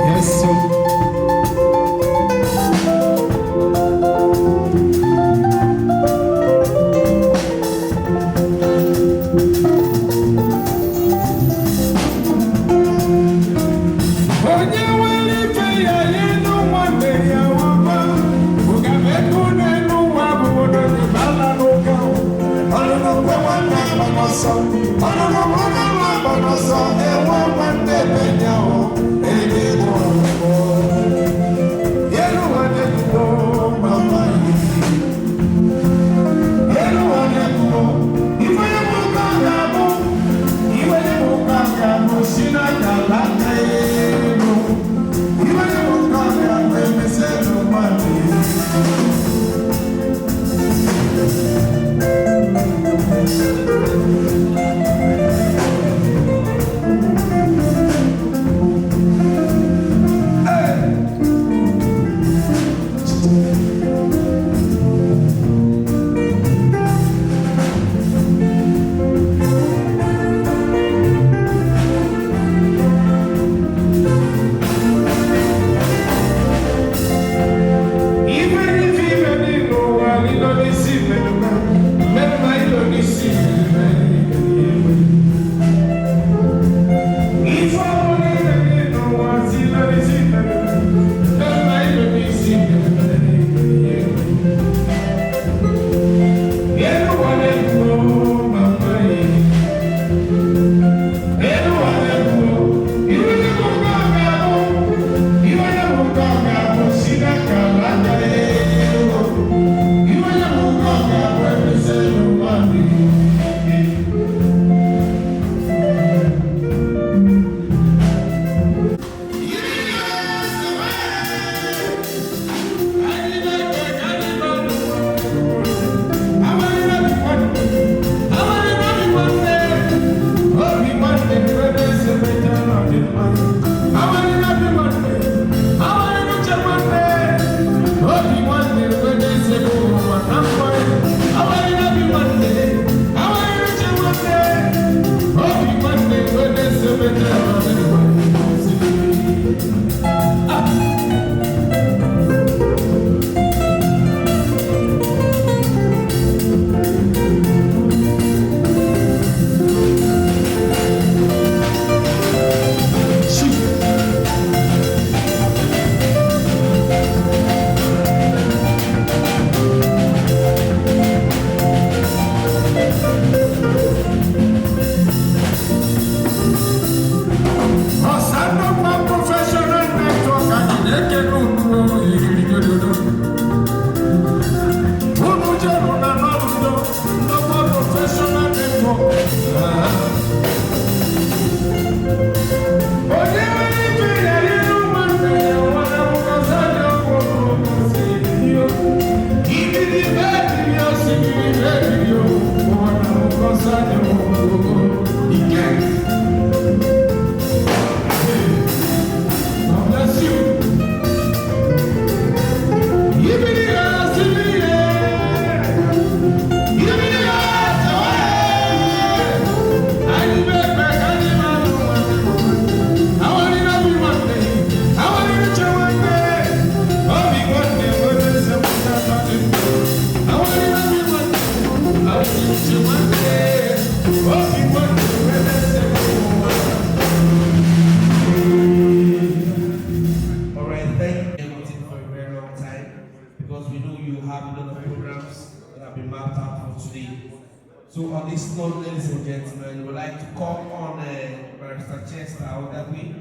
Yes, sir. on this note, ladies and gentlemen, we'd like to call on Barrister Chester Odagwe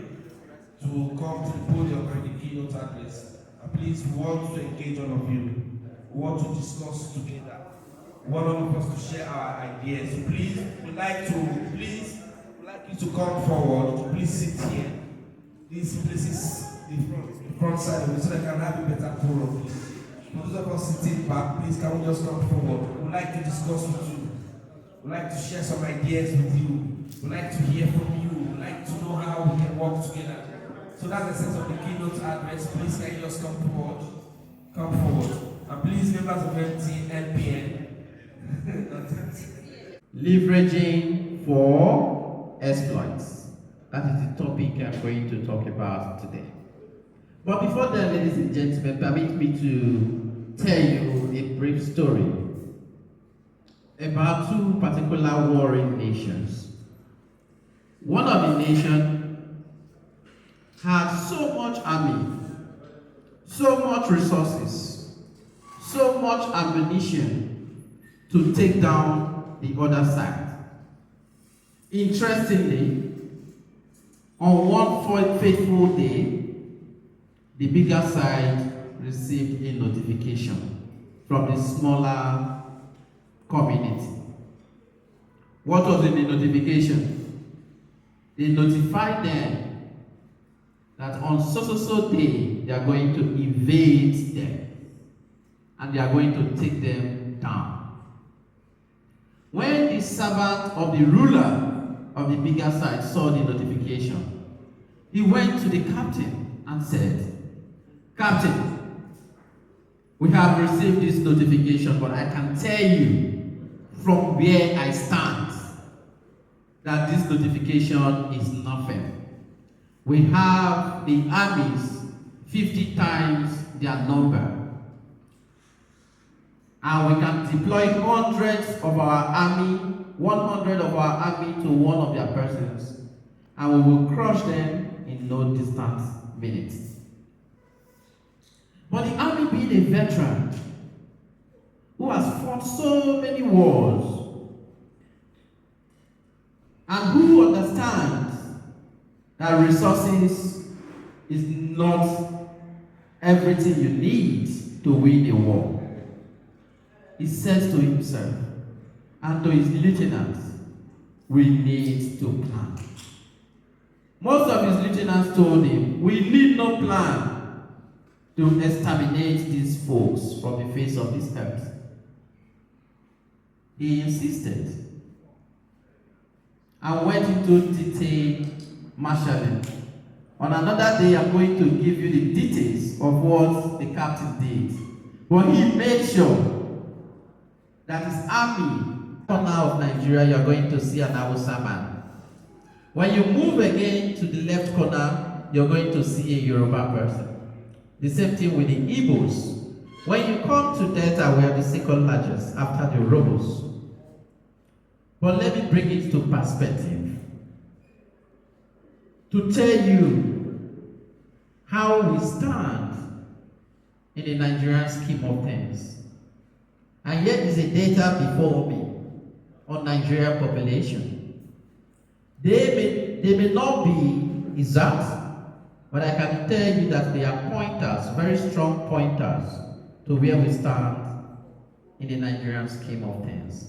to come to the podium for the keynote address. Please, we want to engage all of you. We want to discuss together. We want all of us to share our ideas. So please, we'd like you to come forward. Please sit here. This is the front side of it so that I can have a better forum. For those of us sitting back, please can we just come forward. We'd like to discuss with you. We'd like to share some ideas with you. We'd like to hear from you. We'd like to know how we can work together. So that's the sense of the keynote address. Please can you just come forward? Come forward. And please, members of NPN. Leveraging for exploits. That is the topic I'm going to talk about today. But before that, ladies and gentlemen, permit me to tell you a brief story about two particular warring nations. One of the nations had so much army, so much resources, so much ammunition to take down the other side. Interestingly, on one fateful day, the bigger side received a notification from the smaller community. What was in the notification? They notified them that on so day they are going to invade them and they are going to take them down. When the servant of the ruler of the bigger side saw the notification, he went to the captain and said, "Captain, we have received this notification, but I can tell you from where I stand that this notification is nothing. We have the armies 50 times their number. And we can deploy hundreds of our army, 100 of our army to one of their persons, and we will crush them in no distant minutes." But the army, being a veteran who has fought so many wars and who understands that resources is not everything you need to win a war, he says to himself and to his lieutenants, "We need to plan." Most of his lieutenants told him, "We need no plan to exterminate these folks from the face of this earth." He insisted and went into detailed marshalling. On another day, I'm going to give you the details of what the captain did. But he made sure that his army, corner of Nigeria, you're going to see an Hausa man. When you move again to the left corner, you're going to see a Yoruba person. The same thing with the Igbos. When you come to Delta, we are the second largest after the Robos. But let me bring it to perspective to tell you how we stand in the Nigerian scheme of things. And yet is a data before me on Nigerian population. They may not be exact, but I can tell you that they are pointers, very strong pointers to where we stand in the Nigerian scheme of things.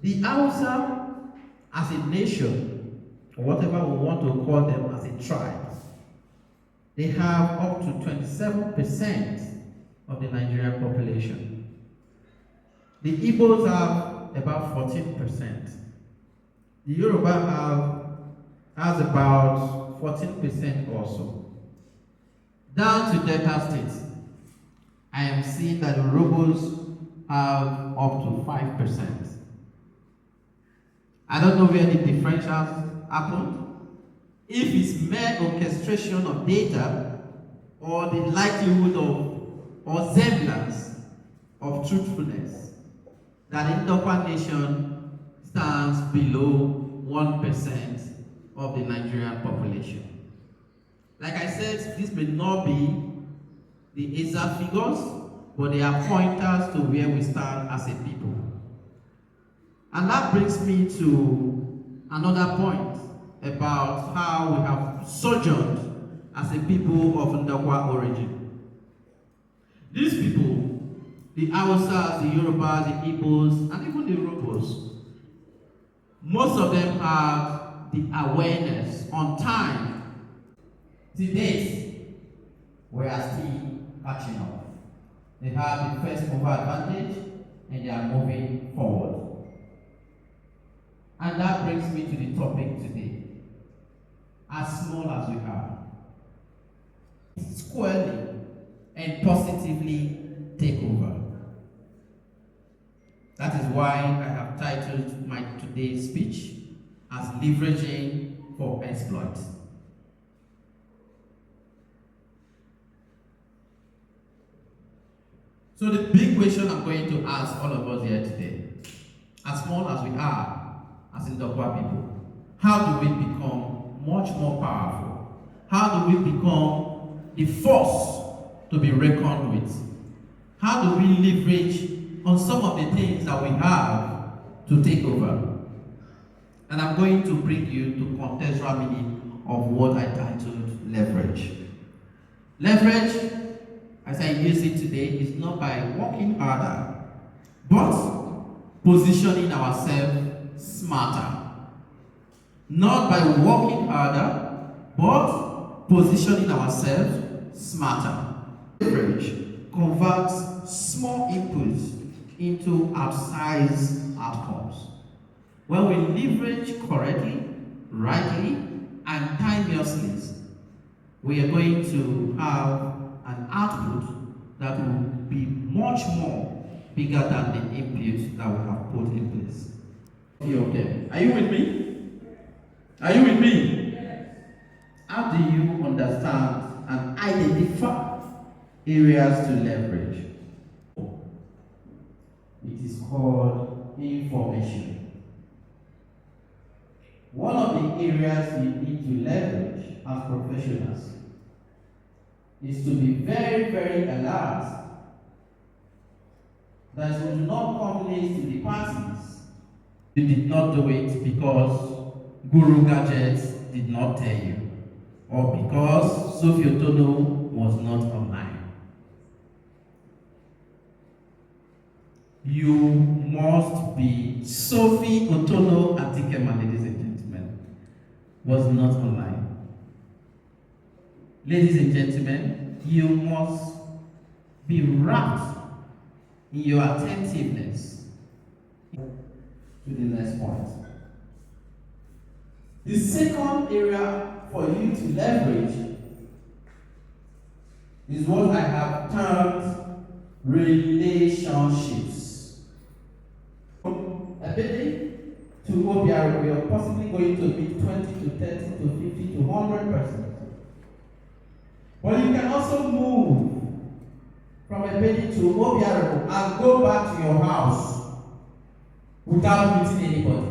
The Hausa as a nation, or whatever we want to call them as a tribe, they have up to 27% of the Nigerian population. The Igbos have about 14%. The Yoruba has about 14% also. Down to Delta State, I am seeing that the Robos have up to 5%. I don't know where the differentials happened. If it's mere orchestration of data or the likelihood of or semblance of truthfulness that the Ndokwa nation stands below 1% of the Nigerian population. Like I said, this may not be the exact figures, but they are pointers to where we stand as a people. And that brings me to another point about how we have sojourned as a people of Ndokwa origin. These people, the Hausas, the Yorubas, the Igbos, and even the Urhobos, most of them have the awareness on time. To date, we are still catching up. They have the first mover advantage and they are moving forward. And that brings me to the topic today. As small as we are, squarely and positively take over. That is why I have titled my today's speech as Leveraging for Exploit. So the big question I'm going to ask all of us here today, as small as we are, as Ndokwa people, how do we become much more powerful? How do we become the force to be reckoned with? How do we leverage on some of the things that we have to take over? And I'm going to bring you to contextual meaning of what I titled leverage. Leverage, as I use it today, is not by working harder, but positioning ourselves smarter. Not by working harder, but positioning ourselves smarter. Leverage converts small inputs into outsized outcomes. When we leverage correctly, rightly, and timelessly, we are going to have an output that will be much more bigger than the input that we have put in place. Okay. Are you with me? Are you with me? How do you understand and identify areas to leverage? It is called information. One of the areas you need to leverage as professionals is to be very, very alert that you do not come late to the parties. You did not do it because Guru Gadgets did not tell you, or because Sophie Otono was not online. You must be Sophie Otono Atikema, ladies and gentlemen, was not online. Ladies and gentlemen, you must be wrapped in your attentiveness. To the next point. The second area for you to leverage is what I have termed relationships. Ability to OBR, we are possibly going to meet 20 to 30 to 50 to 100%. But you can also move from ability to OBR and go back to your house without meeting anybody.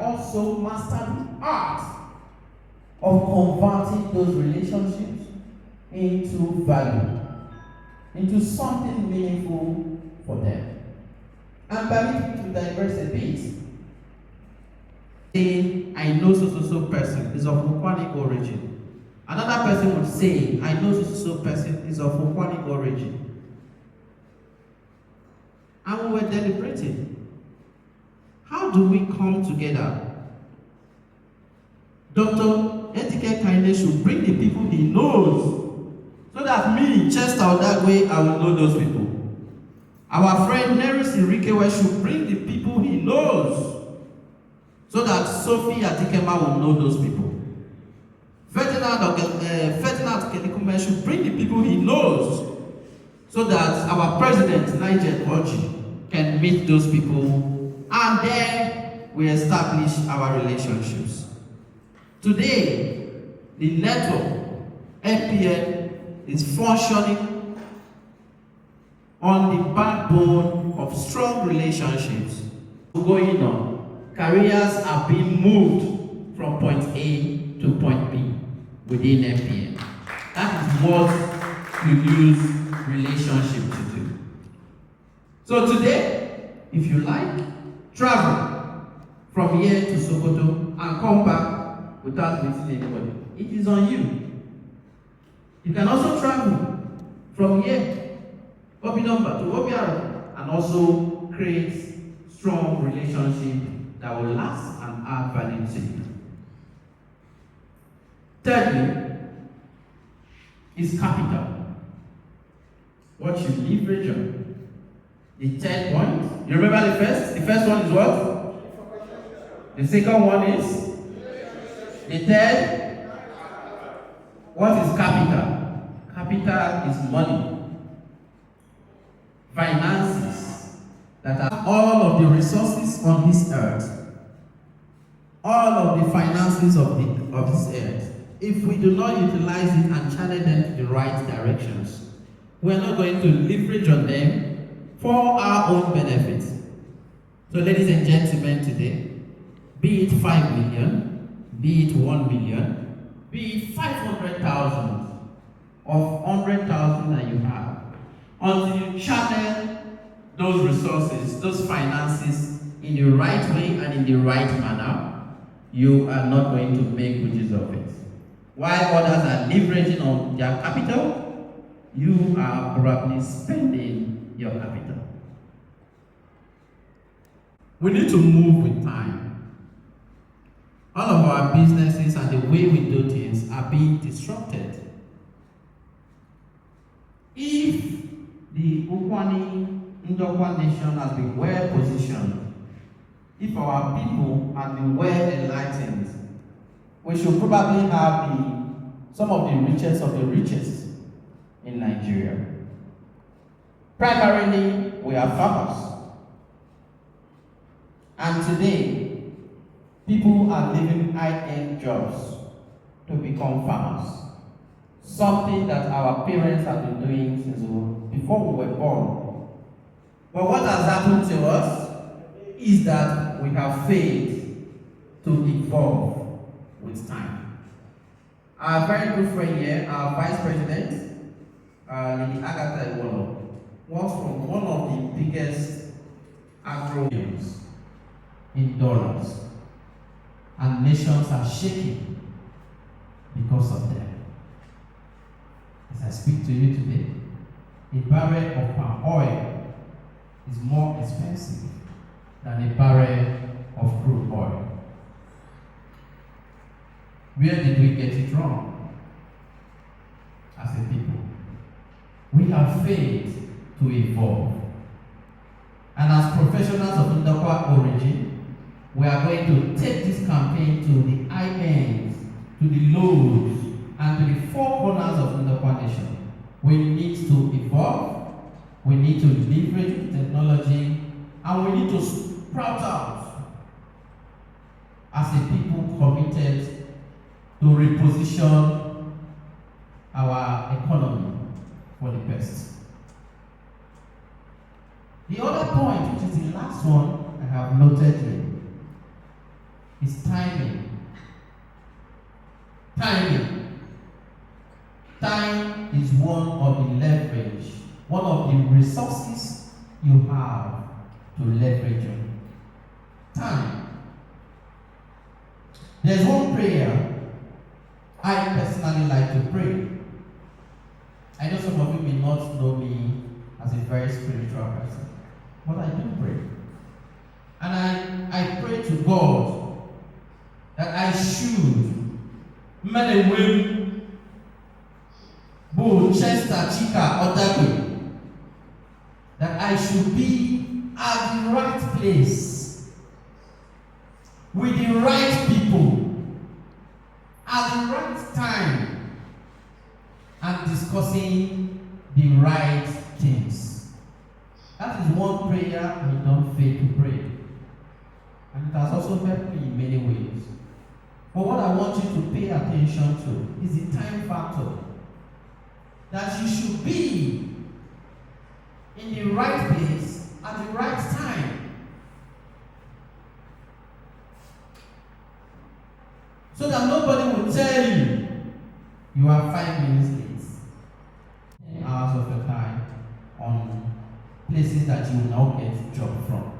Also master the art of converting those relationships into value, into something meaningful for them. And permit me to digress a bit. Saying, I know so person is of Okwani origin. Another person would say, I know so person is of Okwani origin. And we were deliberating. How do we come together? Dr. Etike Kainde should bring the people he knows, so that me, Chester Odagwe, I will know those people. Our friend Neris Irikewe should bring the people he knows, so that Sophie Atikema will know those people. Ferdinand Kenikume should bring the people he knows, so that our president, Nigel Orji, can meet those people, and then we establish our relationships. Today, the network, NPN, is functioning on the backbone of strong relationships. Going on, careers are being moved from point A to point B within NPN. That is what you use relationship to do. So today, if you like, travel from here to Sokoto and come back without meeting anybody. It is on you. You can also travel from here, Obinomba to Obiara, and also create strong relationship that will last and add value to you. Thirdly, is capital. What you leverage on. The third point, you remember the first? The first one is what? The second one is? The third? What is capital? Capital is money. Finances that are all of the resources on this earth. All of the finances of this earth. If we do not utilize it and channel them to the right directions, we are not going to leverage on them for our own benefit. So ladies and gentlemen, today, be it 5 million, be it 1 million, be it 500,000 or 100,000 that you have, until you channel those resources, those finances in the right way and in the right manner, you are not going to make good use of it. While others are leveraging on their capital, you are probably spending your capital. We need to move with time. All of our businesses and the way we do things are being disrupted. If the Ndokwa nation has been well positioned, if our people have been well enlightened, we should probably have some of the richest of the richest in Nigeria. Primarily, we are farmers. And today, people are leaving high-end jobs to become farmers. Something that our parents have been doing since before we were born. But what has happened to us is that we have failed to evolve with time. Our very good friend here, our Vice President, Lady Agatha Iwolo, was from one of the biggest agro-unions in dollars, and nations are shaking because of them. As I speak to you today, a barrel of palm oil is more expensive than a barrel of crude oil. Where did we get it wrong as a people? We have failed to evolve. And as professionals of Ndokwa origin, we are going to take this campaign to the high ends, to the lows, and to the four corners of Ndokwa nation. We need to evolve, we need to leverage technology, and we need to sprout out as a people committed to reposition our economy for the best. The other point, which is the last one I have noted here, is timing. Timing. Time is one of the leverage, one of the resources you have to leverage on. Time. There's one prayer I personally like to pray. I know some of you may not know me as a very spiritual person, but I do pray. And I pray to God that I should, men and women, Bo, Chester, Chika, Odagwe, that I should be at the right place, with the right people, at the right time, and discussing the right things. That is one prayer I don't fail to pray. And it has also helped me in many ways. But what I want you to pay attention to is the time factor. That you should be in the right place at the right time. So that nobody will tell you you are 5 minutes late. Hours of your time on places that you will not get job from.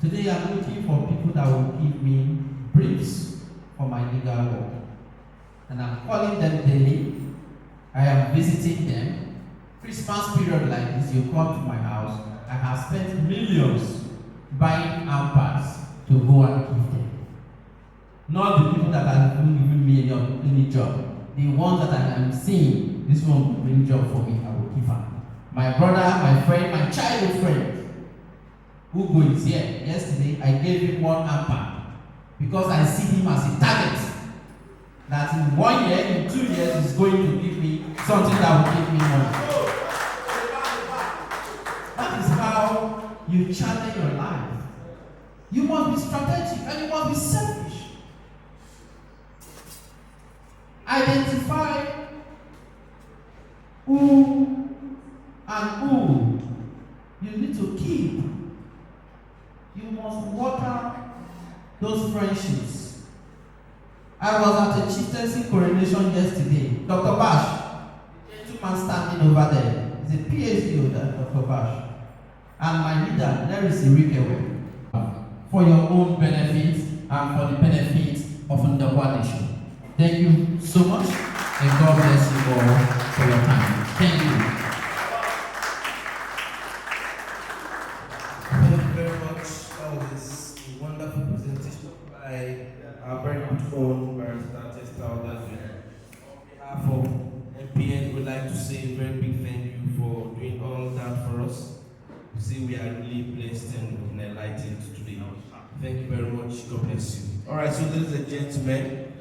Today I'm looking for people that will give me briefs for my legal work. And I'm calling them daily. I am visiting them. Christmas period like this, you come to my house. I have spent millions buying hampers to go and give them. Not the people that are giving me any job. The ones that I am seeing, this one will bring job for me, I will give her. My brother, my friend, my childhood friend, Ugo is here. Yesterday, I gave him one hamper because I see him as a target. That in 1 year, in 2 years, he's going to give me something that will give me money. That is how you channel your life. You must be strategic and you must be selfish. Identify who and who you need to keep. You must water those friendships. I was at a chieftaincy coronation yesterday. Dr. Bash, the gentleman standing over there, is a PhD holder, Dr. Bash. And my leader, there is Irikewe. For your own benefit and for the benefit of Ndokwa Nation. Thank you so much, and God bless you all for your time. Thank you. Thank you very much. That was a wonderful presentation by our very good own Barrister Testa. On behalf of NPN, we'd like to say a very big thank you for doing all that for us. We see we are really blessed and enlightened today. Thank you very much. God bless you. All right, so ladies and gentlemen,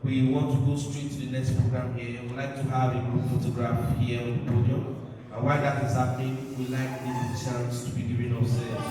we want to go straight to the next program here. We'd like to have a group photograph here on the podium. And while that is happening, we'd like the chance to be giving ourselves.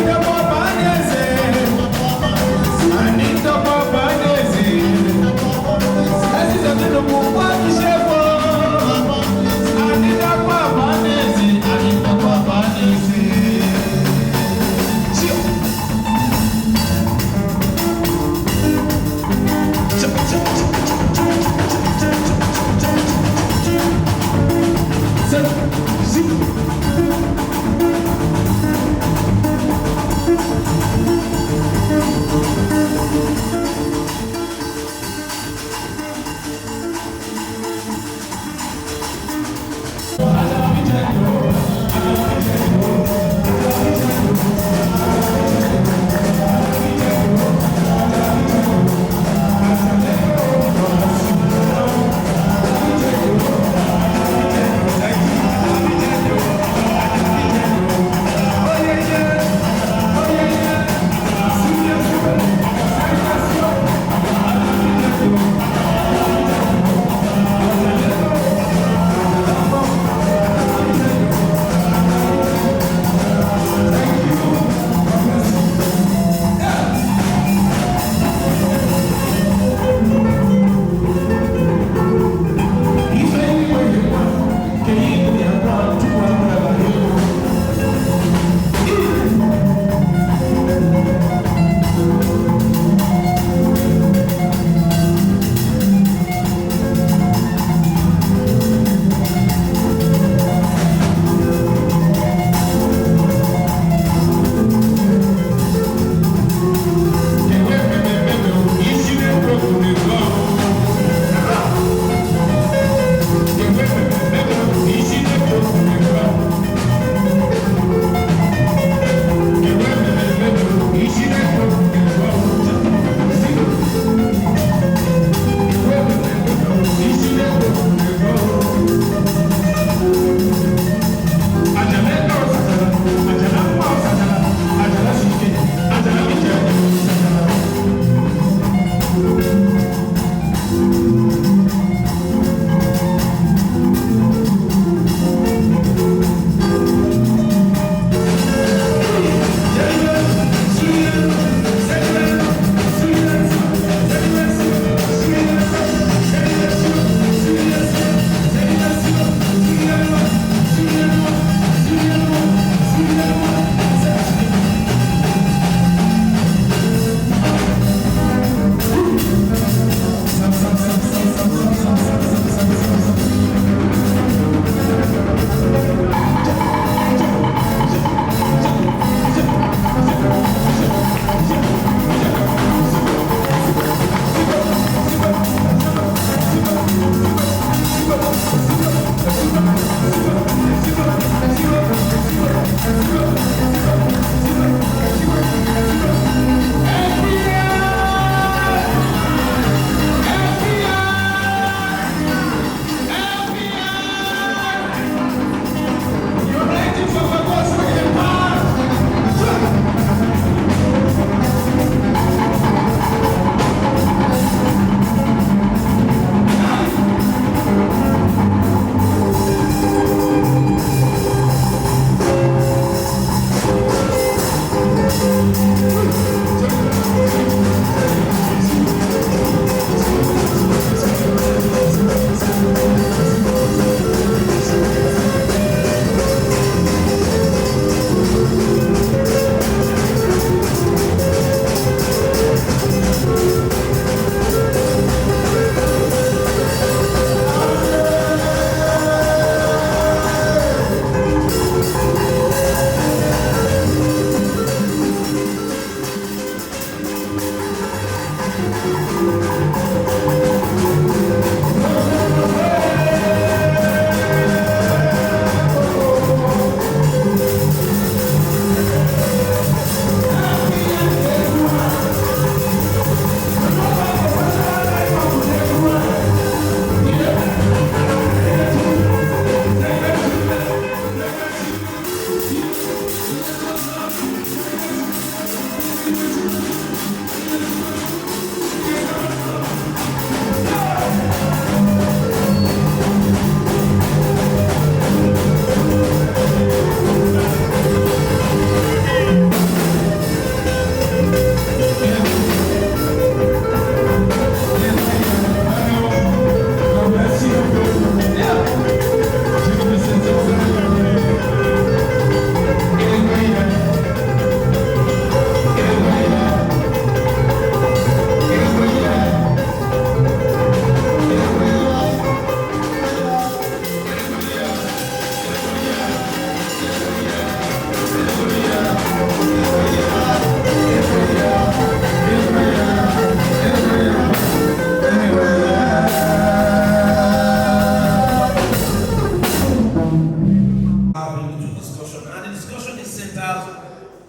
Ndokwa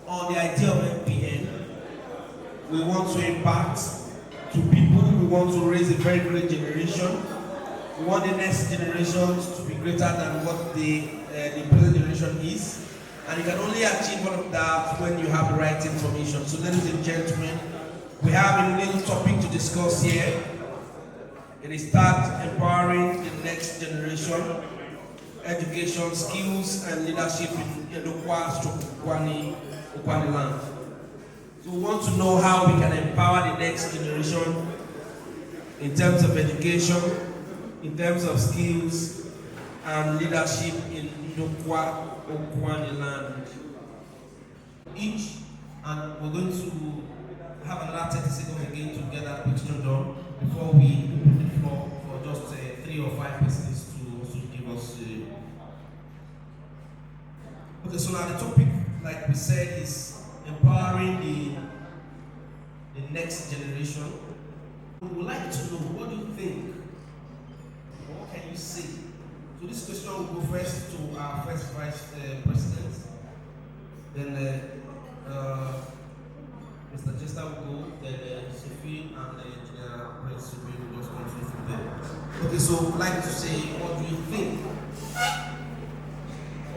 on the idea of NPN. We want to impact to people. We want to raise a very great generation. We want the next generations to be greater than what the present generation is. And you can only achieve all of that when you have the right information. So ladies and gentlemen, we have a little topic to discuss here. It is start empowering the next generation, education, skills, and leadership in Ndokwa, Ukwani land. So we want to know how we can empower the next generation in terms of education, in terms of skills, and leadership in Ndokwa, Ukwani land. Each, and we're going to have another 30 seconds again to get that question done before we open the floor for just 3 or 5 persons to also give us. Okay, so now the topic, like we said, is empowering the next generation. We would like to know, what do you think? What can you say? So this question will go first to our first vice president, then Mr. Jester will go, then Sophie and Engineer Prince will just continue from there. Okay, so I'd like to say, what do you think?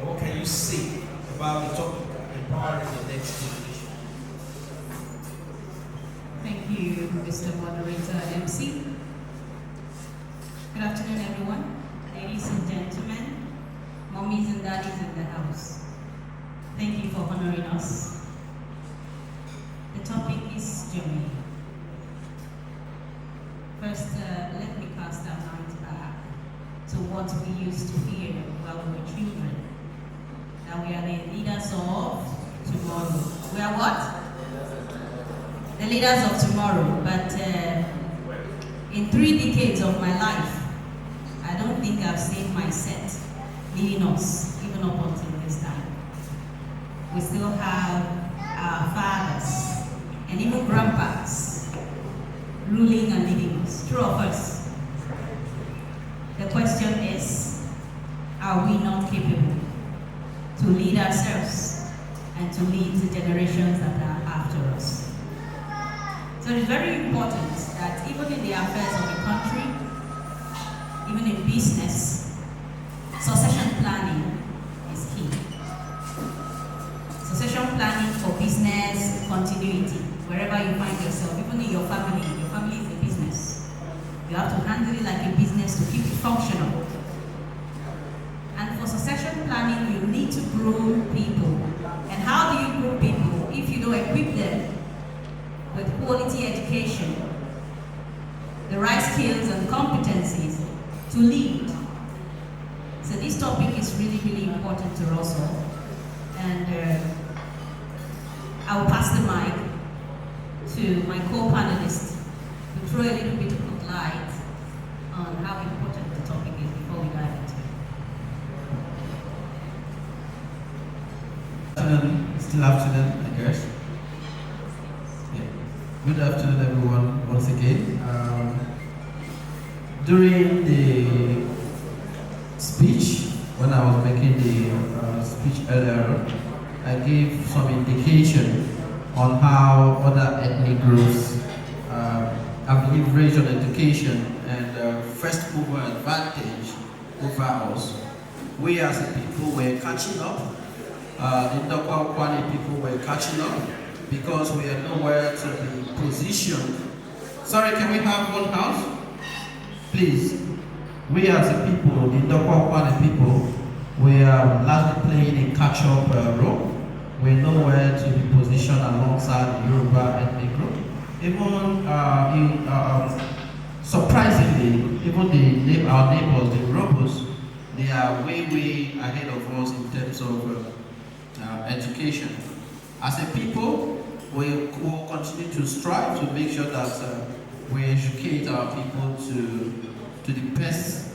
Or what can you say about the topic, empowering the next generation? Thank you, Mr. Moderator MC. Good afternoon, everyone. Ladies and gentlemen, mommies and daddies in the house. Thank you for honoring us. The topic is journey. First, let me cast our minds back to what we used to hear while we were children. That we are the leaders of tomorrow. We are what? The leaders of tomorrow. But in 3 decades of my life, I don't think I've seen my set leading us, even up until this time. We still have our fathers and even grandpas ruling and leading us, true of us. The question is, are we not capable to lead ourselves and to lead the generations that are after us? So it's very important that even in the affairs of the country, even in business, succession planning is key. Succession planning for business continuity, wherever you find yourself, even in your family is a business. You have to handle it like a business to keep it functional. And for succession planning, you need to groom people. And how do you groom people if you don't equip them with quality education, the right skills and competencies to lead? So this topic is really, really important to us all. And I will pass the mic to my co-panelists to throw a little bit of light on how important the topic is before we dive into it. Afternoon, still afternoon, I guess. Yeah. Good afternoon, everyone, once again. During the speech, when I was making the speech earlier, I gave some indication on how other ethnic groups have leveraged on education and first mover advantage over us. We as a people were catching up. The Ndokwa Ukwani people were catching up because we are nowhere to be positioned. Sorry, can we have one house? Please. We as a people, the Ndokwa Ukwani people, we are largely playing a catch-up role. We're nowhere to be positioned alongside the Yoruba ethnic group. Even surprisingly, even our neighbors, the Robos, they are way ahead of us in terms of education. As a people, we will continue to strive to make sure that we educate our people to the best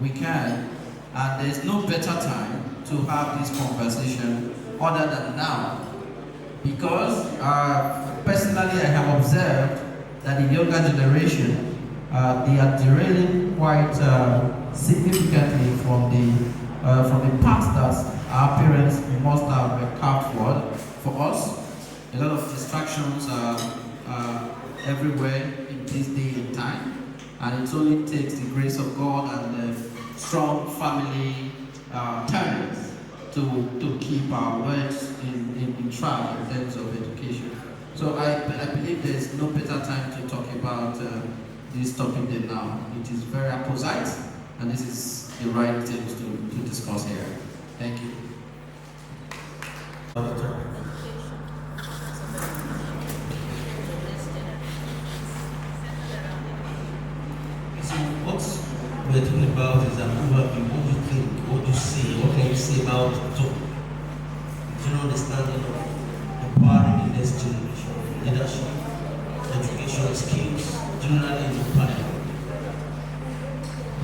we can. And there's no better time to have this conversation other than now. Because personally I have observed that the younger generation, they are derailing quite significantly from the path that our parents must have carved for us. A lot of distractions are everywhere in this day and time, and it only takes the grace of God and strong family parents to keep our words in track in terms of education. So I believe there's no better time to talk about this topic than now. It is very apposite, and this is the right things to discuss here. Thank you. So what we're talking about is an overview. What do you think? What do you see? What can you say about the general understanding of empowering the next generation, leadership, education, skills, generally empowering?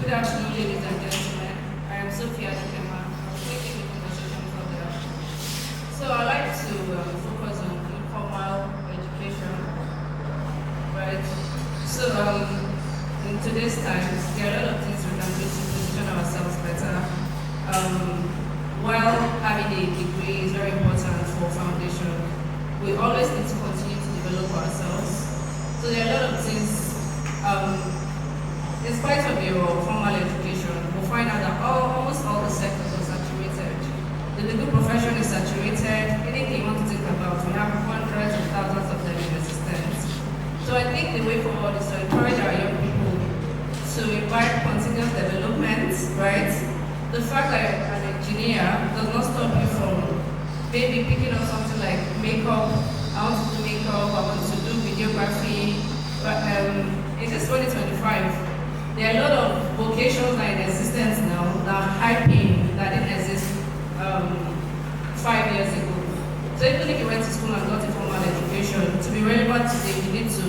Good afternoon, ladies and gentlemen. I am Sophia Ndokwa. I'm taking the conversation further. So I like to focus on informal education, right? So in today's times, there are a lot of things we can do to position ourselves better. While having a degree is very important for foundation, we always need to continue to develop ourselves. So there are a lot of things, in spite of your formal education, we'll find out that almost all the sectors are saturated. The legal profession is saturated. Anything you want to think about, we have hundreds and thousands of them in existence. So I think the way forward is to encourage our young people to invite continuous development, right? The fact that an engineer does not stop you from maybe picking up something like makeup. I want to do makeup, I want to do videography. But in this 2025, there are a lot of vocations that are in existence now that are high paying, that didn't exist 5 years ago. So even if you went to school and got a formal education, to be relevant today, you need to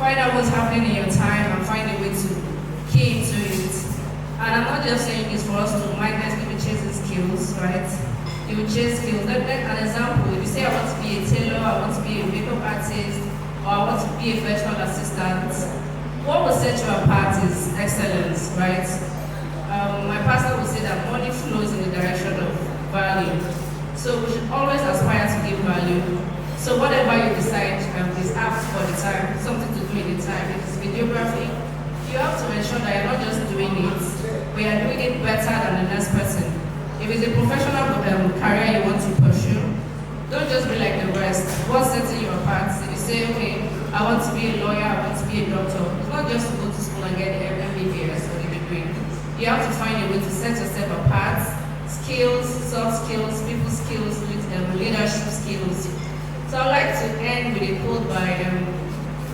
find out what's happening in your time and find a way to key into it. And I'm not just saying this for us to mindlessly be chasing skills, right? You will chase skills. Let an example. If you say I want to be a tailor, I want to be a makeup artist, or I want to be a virtual assistant, what will set you apart is excellence, right? My pastor will say that money flows in the direction of value. So we should always aspire to give value. So whatever you decide is apt for the time, something to do in the time. If it's videography, you have to ensure that you're not just doing it, but you're doing it better than the next person. If it's a professional career you want to pursue, don't just be like the rest. What's setting you apart? If you say, okay, I want to be a lawyer, I want to be a doctor, it's not just to go to school and get the MBBS or the degree. You have to find a way to set yourself apart. Skills, soft skills, people skills, leadership skills. So I'd like to end with a quote by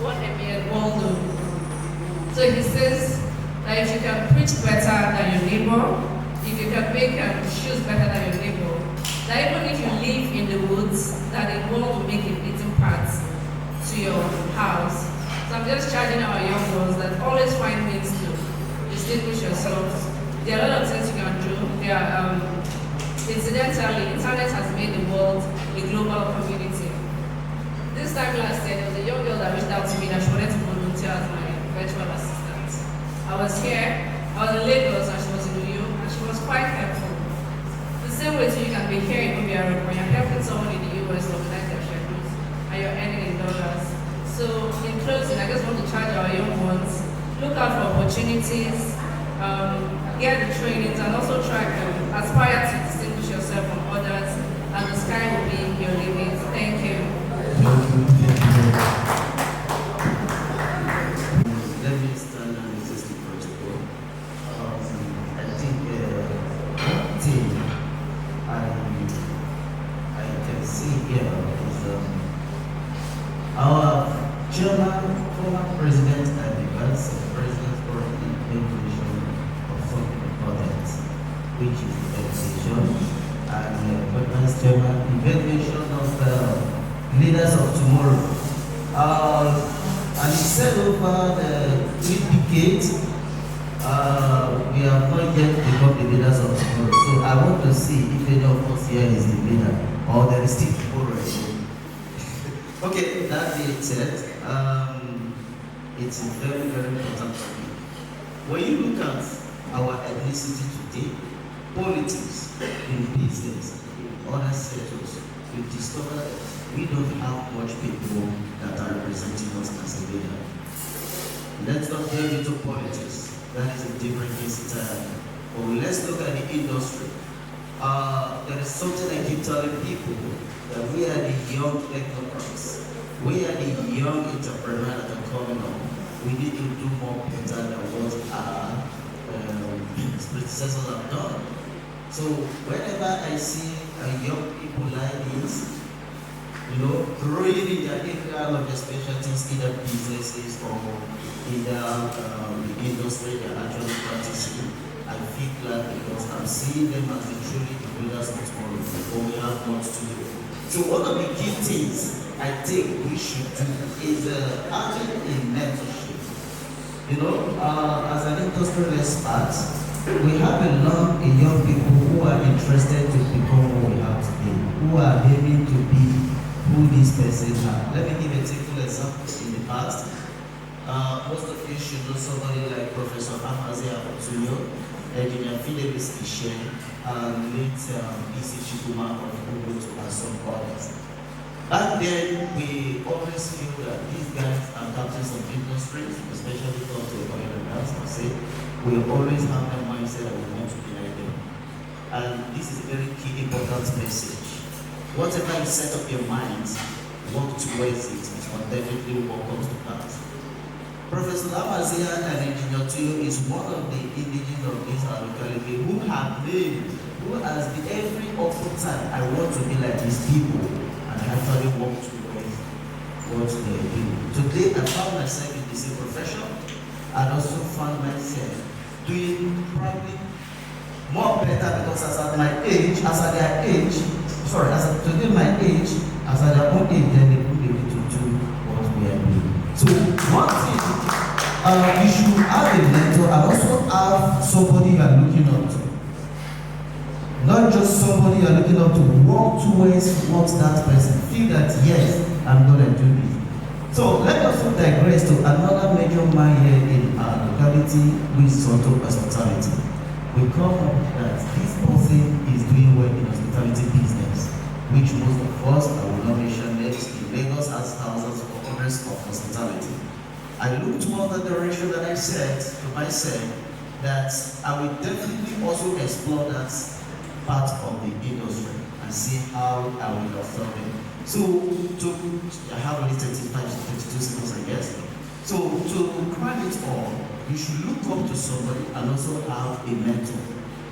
one NPN Waldo. So he says that if you can preach better than your neighbor, if you can make shoes better than your neighbor, that even if you live in the woods, that the world will make a beating path to your house. So I'm just charging our young ones that always find ways to distinguish yourselves. There are a lot of things you can do. There are, incidentally, internet has made the world a global community. This time last year, there was a young girl that reached out to me that she wanted to volunteer as my virtual assistant. I was here, I was in Lagos, and she was in New York, and she was quite helpful. The same way you can be here in Obiara when you're helping someone in the US organize their schedules, and you're earning in dollars. So in closing, I just want to charge our young ones, look out for opportunities, get the trainings, and also try to aspire to distinguish yourself from others, and the sky will be your limit. Thank you. Let me stand and resist the first of all. I think one thing I can see here is our German former president and the vice president already made mention of something important, which is education, and President German made mention of leaders of tomorrow. And he said over the 3 decades, we have not yet become the leaders of tomorrow. So I want to see if any of us here is the leader, or there is still tomorrow. Okay, that being said, it's very, very important for me. When you look at our ethnicity today, politics, in business, in other sectors, we discover that we don't have much people that are representing us as a leader. Let's not get into politics. That is a different case entirely. But let's look at the industry. There is something I keep telling people, that we are the young technocrats. We are the young entrepreneurs that are coming up. We need to do more better than what our predecessors have done. So whenever I see young people like this, growing in their area of their specialties, either businesses or either the industry they are actually practicing, I feel glad because I'm seeing them as the truly the builders of tomorrow, but we have much to do. So one of the key things I think we should do is actually a mentorship. As an industrial expert, we have a lot of young people who are interested to become what we have today, who are aiming to be who these persons are. Let me give a typical example in the past. Most of you should know somebody like Professor Amazia Otuyo, Engineer Fidelis Ishen, and late E.C. Chikuma of Ubuntu and some others. Back then, we always feel that these guys are captains of industries, especially those who are oil and gas, I say, we always have that mindset that we want to be like them. And this is a very key, important message. Whatever you set up your minds, work towards it, it will definitely what comes to pass. Professor Lamazia and Engineer Tuyo is one of the indigenous of this locality who have named, who has been every open time, I want to be like these people, and I actually work towards what they do. Today, I found myself in the same profession, and also found myself doing probably more better because as at my age, as at their age, today my age, as at their own age, then they will be able to do what we are doing. So one thing, you should have a mentor and also have somebody you are looking up to. Not just somebody you are looking up to, work towards what that person feel that yes, I'm gonna do this. So let us also digress to another major man here in our locality with Soto hospitality. We come up that this person is doing well in hospitality business, which most of us, I will not mention names, in Lagos has thousands of owners of hospitality. I look toward the direction that I said to myself that I will definitely also explore that part of the industry and see how I will observe it. So, I have only 35 to 22 seconds, I guess. So, to climb it all, you should look up to somebody and also have a mentor.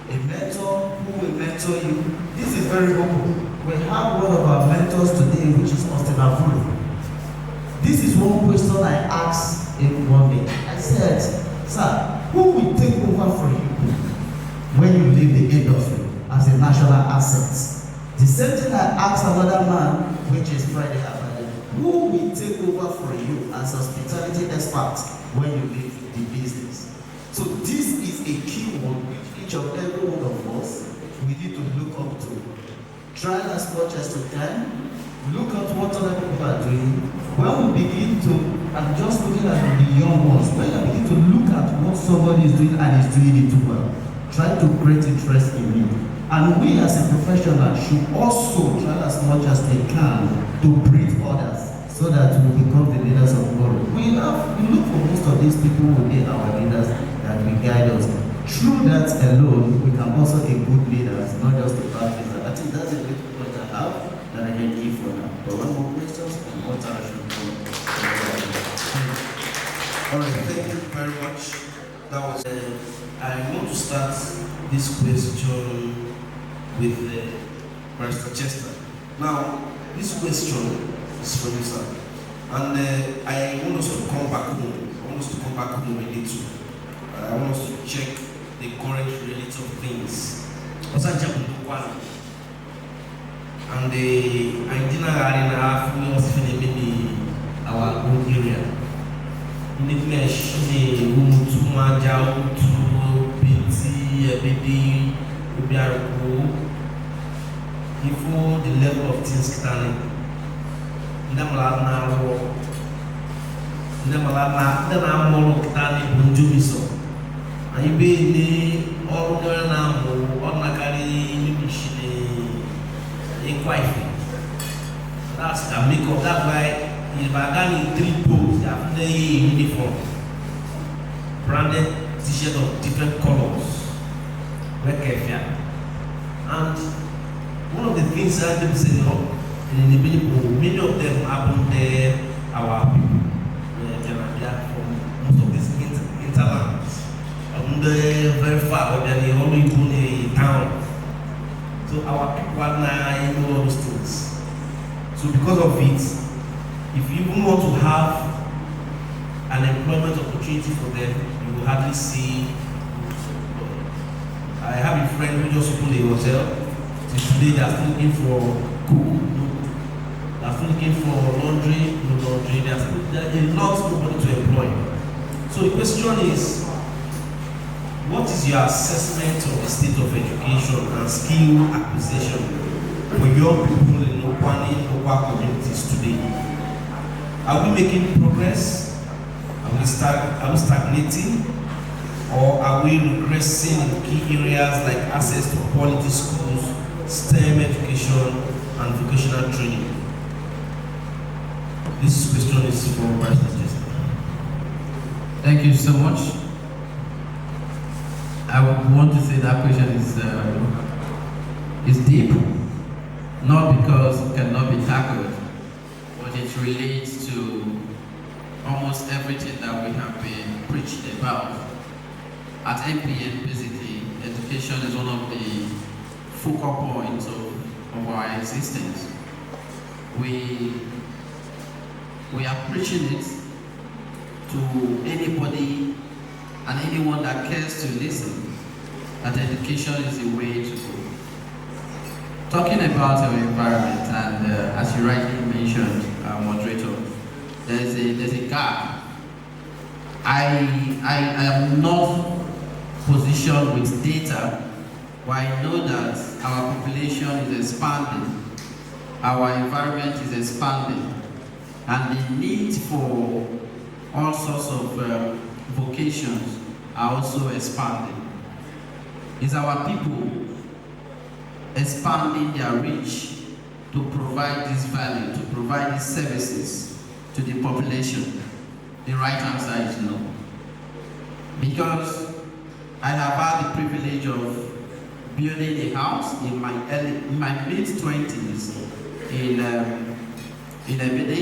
A mentor who will mentor you. This is very open. We have one of our mentors today, which is Austin Avuru. This is one question I asked him one day. I said, sir, who will take over for you when you leave the industry as a national asset? The same thing I asked another man, which is Friday afternoon. Who will take over for you as a hospitality expert when you leave the business? So this is a key word which each of every one of us we need to look up to. Try as much as we can. Look at what other people are doing. When we begin to, I'm just looking at the young ones, when you begin to look at what somebody is doing and is doing it too well, try to create interest in it. And we as a professional should also try as much as they can to breed others so that we become the leaders of tomorrow. We look for most of these people who be our leaders that will guide us. Through that alone, we can also be good leaders, not just a bad leader. I think that's a little point I have that I can give for now. But one more question and what I should do. All right, thank you very much. That was. I want to start this question with Mr. Chester. Now, this question is for you, sir. And I want us to come back home. I want us to come back home a little. I want us to check the current reality of things. Ndokwa. And I didn't have enough our own area. In the mesh, the Umutuma, Jautu, Binti, Ebedi, Ubiaruku, before the level of things standing. Namalana, Molo, Kitani, Bunjumiso. And you be the ordinary now, ordinary, a wife. That's the makeup. That's why in Bagani 3 poles, they have a uniform, branded t-shirt of different colors. And one of the things I people say, many of them happen there, our people, they are from most of these interlands. Very far, but they are only in a town. So our people are now know all those things. So because of it, if you even want to have an employment opportunity for them, you will hardly see. I have a friend who just opened a hotel. Today they are still looking for cook. They are still looking for laundry, no laundry. There are a lot nobody to employ. So the question is, what is your assessment of the state of education and skill acquisition for young people in Ndokwa communities today? Are we making progress? Are we stagnating? Or are we regressing in key areas like access to quality schools, STEM education, and vocational training? This question is for Vice President. Thank you so much. I would want to say that question is deep, not because it cannot be tackled, but it relates to almost everything that we have been preached about. At NPN, basically, education is one of the focal points of our existence. We are preaching it to anybody and anyone that cares to listen, that education is the way to go. Talking about our environment, and as you rightly mentioned, moderator, there's a gap. I am not positioned with data, but I know that our population is expanding, our environment is expanding, and the need for all sorts of vocations are also expanding. Is our people expanding their reach to provide this value, to provide these services to the population? The right answer is no. Because I have had the privilege of building a house in my mid-20s in Ebede.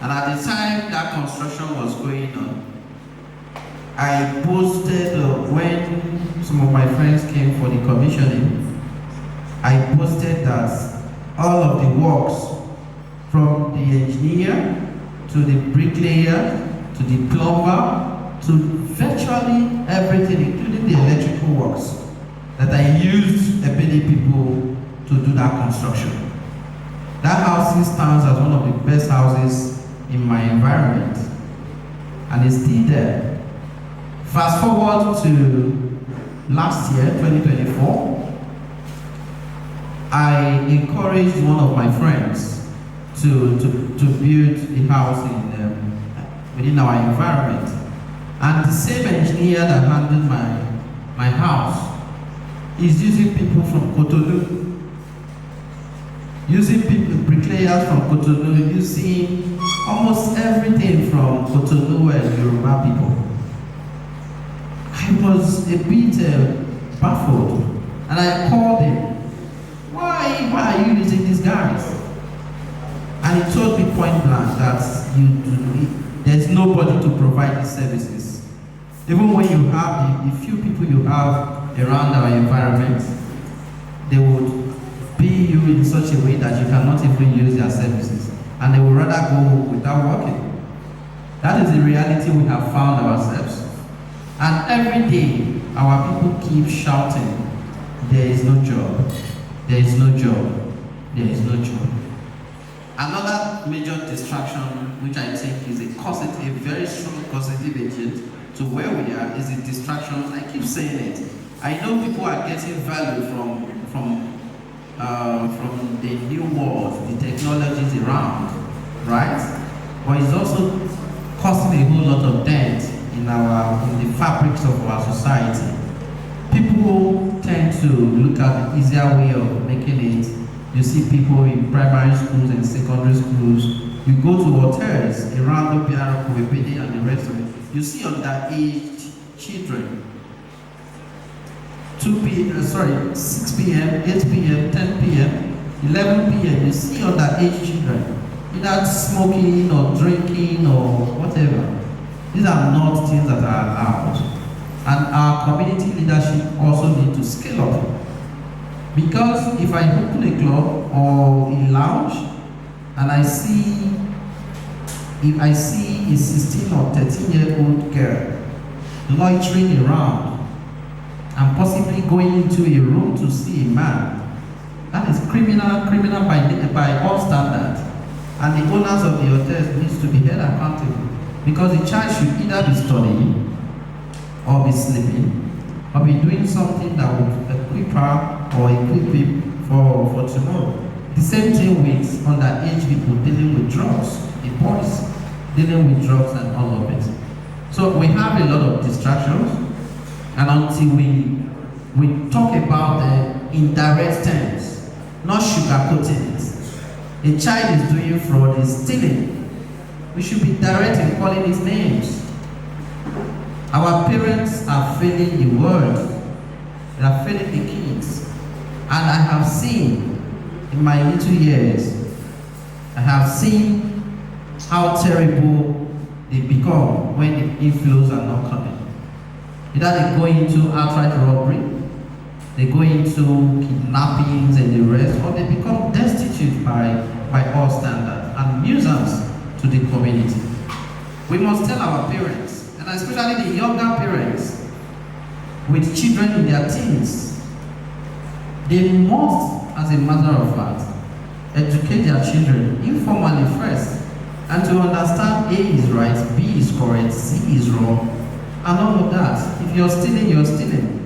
And at the time that construction was going on, I posted, when some of my friends came for the commissioning, I posted that all of the works, from the engineer to the bricklayer to the plumber to virtually everything, including the electrical works, that I used Ebede people to do that construction. That house stands as one of the best houses in my environment, and it's still there. Fast forward to last year, 2024, I encouraged one of my friends to build a house within our environment. And the same engineer that handled my house is using people from Cotonou, using people, bricklayers from Cotonou, using almost everything from Cotonou and Yoruba people. I was a bit baffled, and I called him. Why are you using these guys? And he told me point blank that there's nobody to provide these services. Even when you have the few people you have around our environment, they would be you in such a way that you cannot even use their services, and they would rather go without working. That is the reality we have found ourselves. And every day, our people keep shouting, there is no job, there is no job, there is no job. Another major distraction, which I think is a very strong causative agent to where we are, is the distractions. I keep saying it. I know people are getting value from the new world, the technologies around, right? But it's also causing a whole lot of dent in the fabrics of our society. People tend to look at the easier way of making it You see people in primary schools and secondary schools. You go to hotels around Ndokwa, and the rest of it. You see underage children. 6 p.m., 8 p.m., 10 p.m., 11 p.m. You see underage children, either smoking or drinking or whatever. These are not things that are allowed. And our community leadership also need to scale up. Because if I open a club or a lounge and if I see a 16 or 13-year-old girl loitering around and possibly going into a room to see a man, that is criminal by all standards. And the owners of the hotels needs to be held accountable, because the child should either be studying or be sleeping or be doing something that would equip her or equip him for tomorrow. The same thing with underage people dealing with drugs, the boys dealing with drugs and all of it. So we have a lot of distractions, and until we talk about the indirect terms, not sugarcoating it. A child is doing fraud, is stealing. We should be direct in calling his names. Our parents are failing the world. They are failing the kids. And I have seen, in my little years, I have seen how terrible they become when the inflows are not coming. Either they go into outright robbery, they go into kidnappings and the rest, or they become destitute by all standards and nuisance to the community. We must tell our parents, and especially the younger parents with children in their teens, they must, as a matter of fact, educate their children informally first, and to understand A is right, B is correct, C is wrong, and all of that. If you're stealing, you're stealing.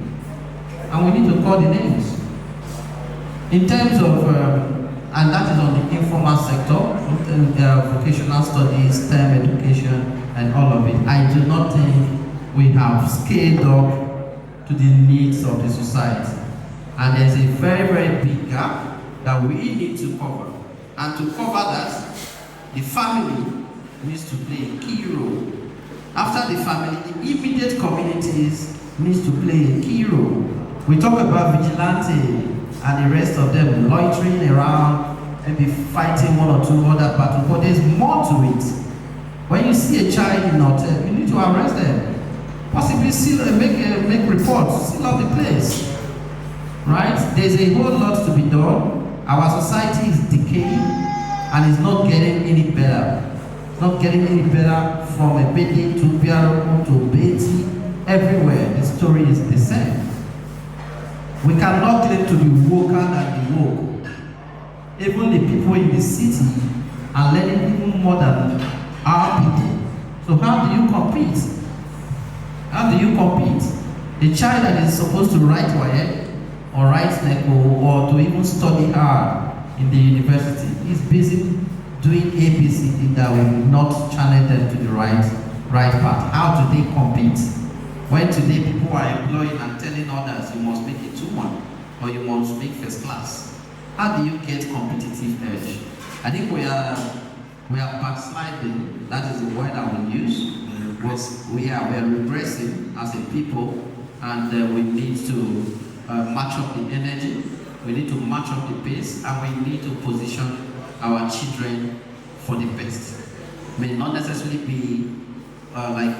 And we need to call the names. In terms of, and that is on the informal sector, vocational studies, STEM education, and all of it. I do not think we have scaled up to the needs of the society. And there's a very, very big gap that we need to cover. And to cover that, the family needs to play a key role. After the family, the immediate communities needs to play a key role. We talk about vigilante and the rest of them loitering around, maybe fighting one or two other battles, but there's more to it. When you see a child in a hotel, you need to arrest them. Possibly make reports, seal up the place. Right? There's a whole lot to be done. Our society is decaying and it's not getting any better. It's not getting any better from a baby to Piaro to Betty. Everywhere the story is the same. We cannot claim to be woker than the woke. Even the people in the city are learning even more than our people. So how do you compete? How do you compete? The child that is supposed to write WAEC or write NECO or to even study hard in the university is busy doing ABCD that will not channel them to the right path. How do they compete? When today people are employing and telling others you must make it 2-1 or you must make first class. How do you get competitive edge? I think we are backsliding. That is the word I will use. We are regressing as a people, and we need to match up the energy. We need to match up the pace, and we need to position our children for the best. May not necessarily be like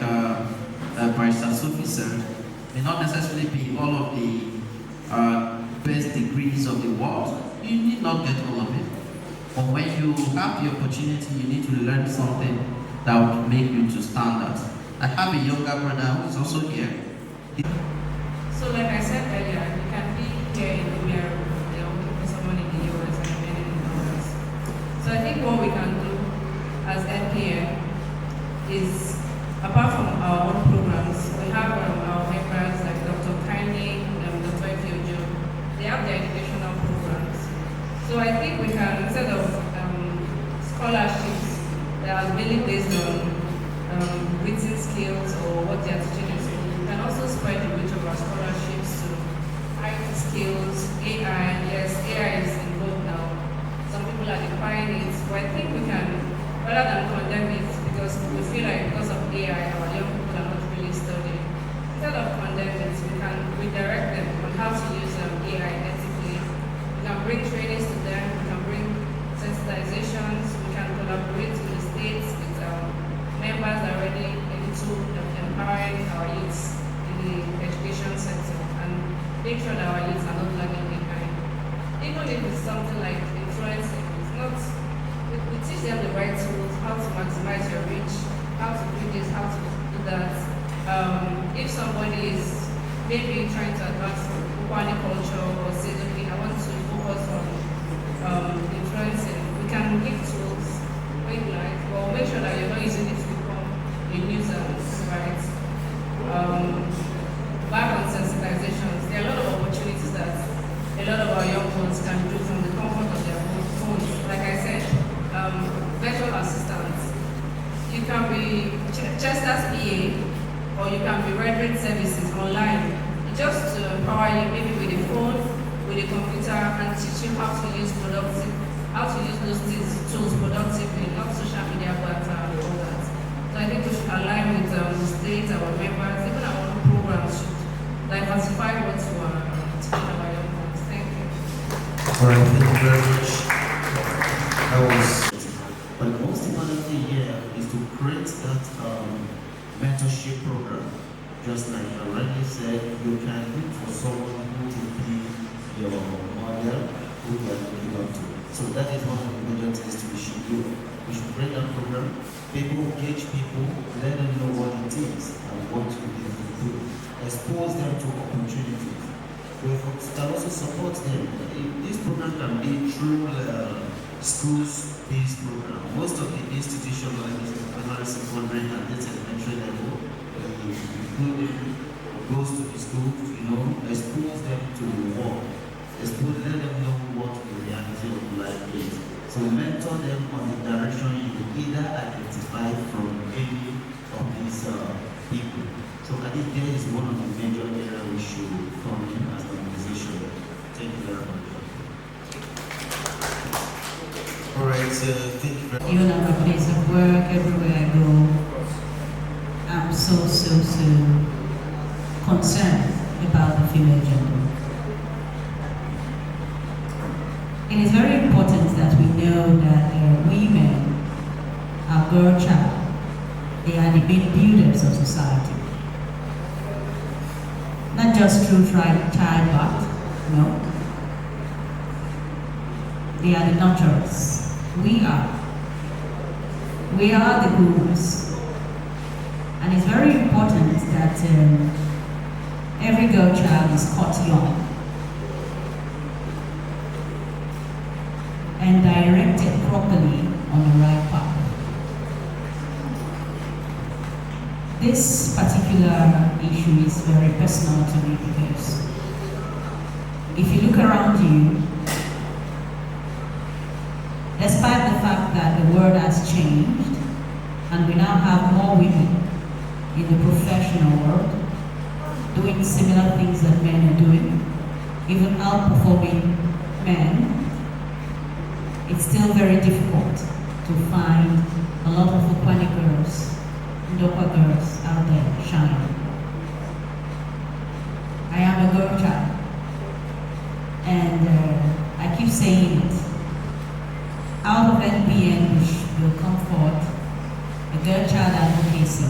Barrister Sophie said, may not necessarily be all of the best degrees of the world. You need not get all of it. But when you have the opportunity, you need to learn something that would make you to stand out. I have a younger brother who is also here. So like I said earlier, you can be here in India, with someone in the US and then in the US. So I think what we can do as NPN is, apart from our own programs, we have our members like Dr. Kanye, Dr. Ifeojo. They have their educational programs. So I think we can, instead of scholarships that are really based on written skills or what they are teaching in school, we can also spread the reach of our scholarships to IT skills, AI. Yes, AI is involved now. people are defying it. But I think we can, rather than condemn it, because we feel like because of AI, our young people are not really studying. Instead of condemn it, we can redirect them on how to use AI ethically. We can bring trainings to them, we can bring sensitizations, we can collaborate with the states, with members that are already into empowering our youths in the education sector, and make sure that our youths are not lagging behind. Even if it's something like influencing, it's not, we teach them the right tools, how to maximize your reach, how to do this, how to do that. If somebody is maybe trying to advance Kwani culture or say, okay, I want to focus on influencing, we can give tools when you like, but make sure that you're not using it to become a nuisance, right? Back on sensitizations, there are a lot of opportunities that a lot of our young ones can do from the comfort of their own phones. Like I said, virtual assistants. You can be Chester's PA, or you can be rendering services online, just to empower you maybe with a phone, with a computer, and teach you how to use those tools productively, not social media, but all that. So I think we should align with the state, our members, even our own programs should diversify what we are teaching our young ones. Thank you. All right, thank you very much. But the most important thing here is to create that mentorship program. Just like I already said, you can look for someone who will be your model, who you are looking up to. So that is one of the major things we should do. We should create that program, people engage people, let them know what it is and what you need to do. Expose them to opportunities. We can also support them. This program can be through schools-based program. Most of the institutions like primary, secondary, and elementary level, goes to the school, expose them to the world, let them know what the reality of life is. So mentor them on the direction you will either identify from any of these people. So I think there is one of the major areas we should come in as an organization. Thank you very much. All right, thank you very much. Even at my place of work, everywhere I go, I'm so concerned about the female gender. It is very important that we know that women are girl child. They are the main builders of society. Not just through childbirth, no. They are the nurturers. We are the groomers. And it's very important that every girl child is caught young and directed properly on the right path. This particular issue is very personal to me because if you look around you, despite the fact that the world has changed and we now have more women in the professional world doing similar things that men are doing, even outperforming men, it's still very difficult to find a lot of Ukwani girls, Ndokwa girls out there shining. I am a girl child, and I keep saying it. Out of NPN, which will come forth a girl child advocacy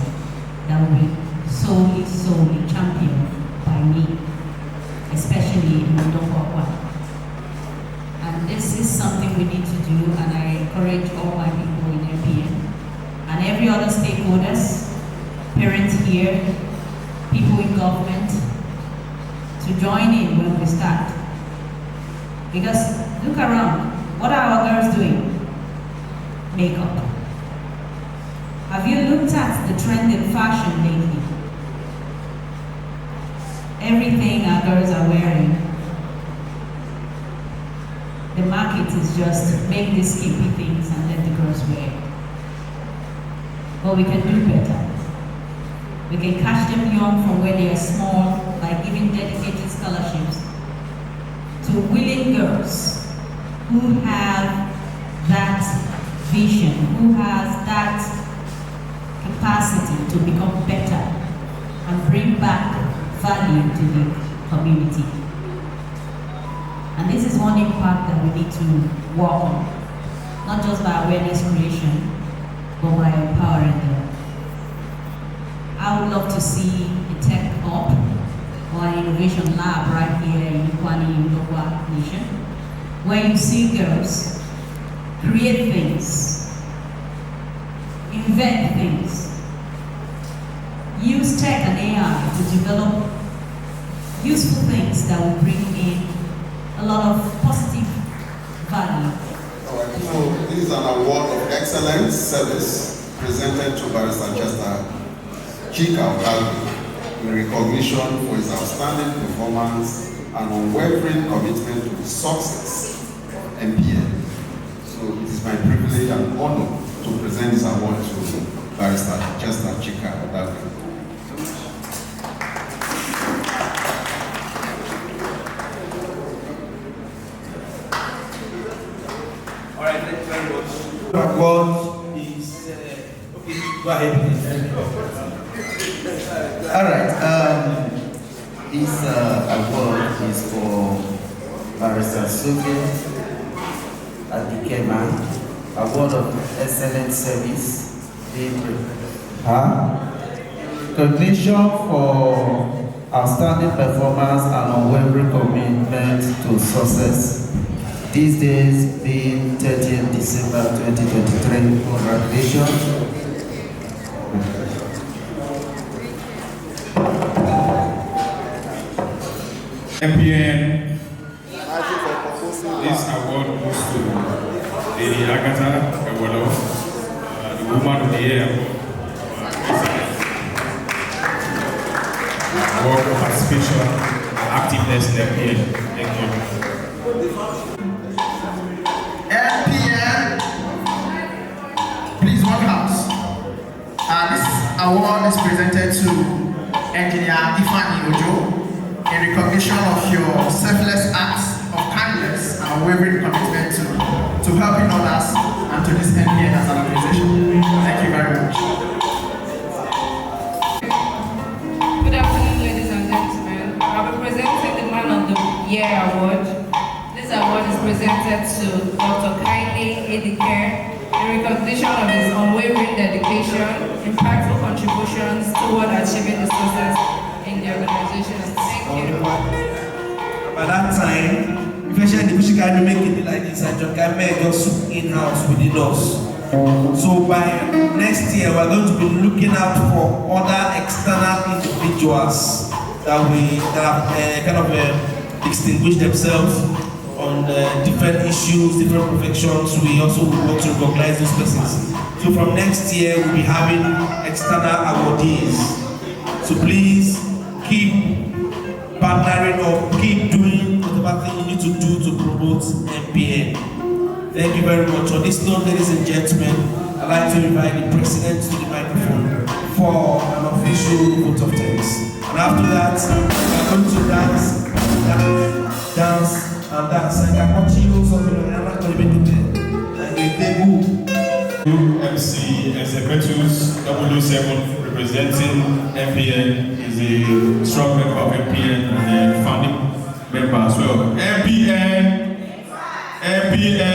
that will be solely championed by me, especially in Ndokwa. And this is something we need to do, and I encourage all my people in NPN and every other stakeholders, parents here, people in government, to join in when we start. Because look around, what are our girls doing? Makeup. Have you looked at the trend in fashion lately? Everything our girls are wearing, the market is just make these skimpy things and let the girls wear it. But we can do better. We can catch them young from where they are small by giving dedicated scholarships to willing girls who have that vision, who has that capacity to become better and bring back value to the community. And this is one impact that we need to work on, not just by awareness creation, but by empowering them. I would love to see a tech hub or an innovation lab right here in Ndokwa Nation, where you see girls create things, invent things, use tech and AI to develop useful things that will bring in a lot of positive value. So this is an award of excellent service presented to Barrister Chester Chika in recognition for his outstanding performance and unwavering commitment to the success of NPN. So it is my privilege and honor to present this award to Barrister Chester Chika. Alright, thank you very much. Award is okay. Go ahead, please. Alright, this award is for Barrister Sylvia Adikema, Award of Excellent Service, recognition for outstanding performance and unwavering commitment to success. These days being 30th December 2023. Congratulations. NPN, this award goes to Lady Agatha Ewolo, the Woman of the Year award for participation and activeness in NPN. Thank you. NPN, please one house. This award is presented to Engineer Ifani Ojo in recognition of your selfless acts of kindness and unwavering commitment to helping others and to this NPN as an organization. Thank you very much. Good afternoon, ladies and gentlemen. I'll be presenting the Man of the Year award. This award is presented to Dr. Kaine Edike in recognition of his unwavering dedication, impactful contributions toward achieving the success in the organization. Thank you. By that time, especially if you can make it like this, and you can make us in-house within us. So by next year, we're going to be looking out for other external individuals that kind of distinguish themselves on different issues, different professions. We also want to recognize those persons. So from next year, we'll be having external awardees. So please keep partnering up, keep doing whatever thing you need to do to promote NPN. Thank you very much. On this note, ladies and gentlemen, I'd like to invite the president to the microphone for an official vote of thanks. And after that, we're going to dance. And I want you something I'm not going to be doing. UMC Executives 007 representing NPN is a strong member of NPN and a founding member as well. NPN,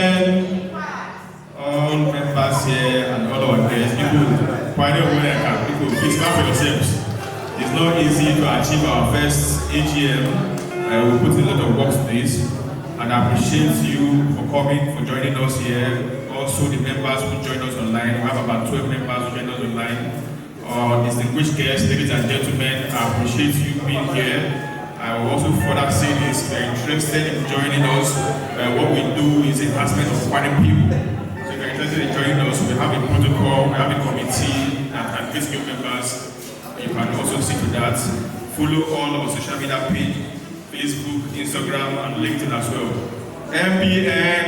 all members here and all our guests, people, quite aware, people, please clap for yourselves. It's not easy to achieve our first AGM. We put a lot of work to this, and I appreciate you for coming, for joining us here. Also, the members who joined us online. We have about 12 members who joined us online. Distinguished guests, ladies and gentlemen, I appreciate you being here. I will also further say this, if you're interested in joining us, what we do is enhancement of quality people. So if you're interested in joining us, we have a protocol, we have a committee that admits new members. You can also see to that. Follow all our social media page, Facebook, Instagram, and LinkedIn as well. NPN,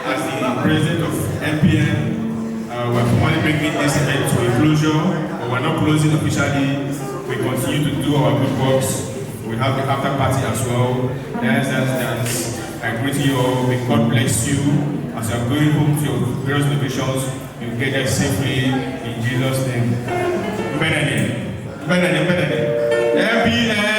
as the president of NPN, we're formally bringing this event to a closure, but we're not closing officially. We continue to do our good works. We have the after party as well. Dance. I greet you all. May God bless you. As you are going home to your various locations, you get there safely in Jesus' name. NPN.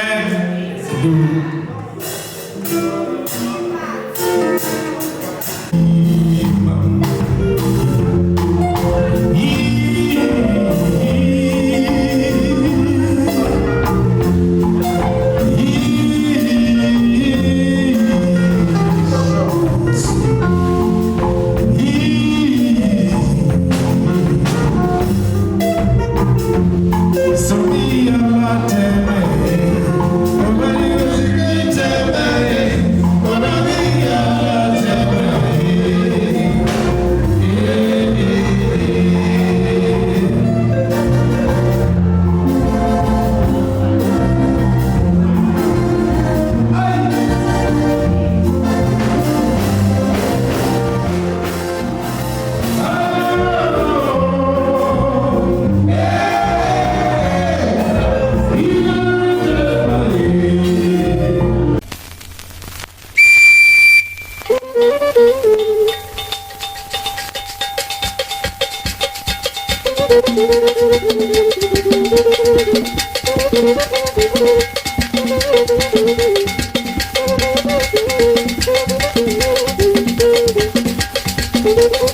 Thank you.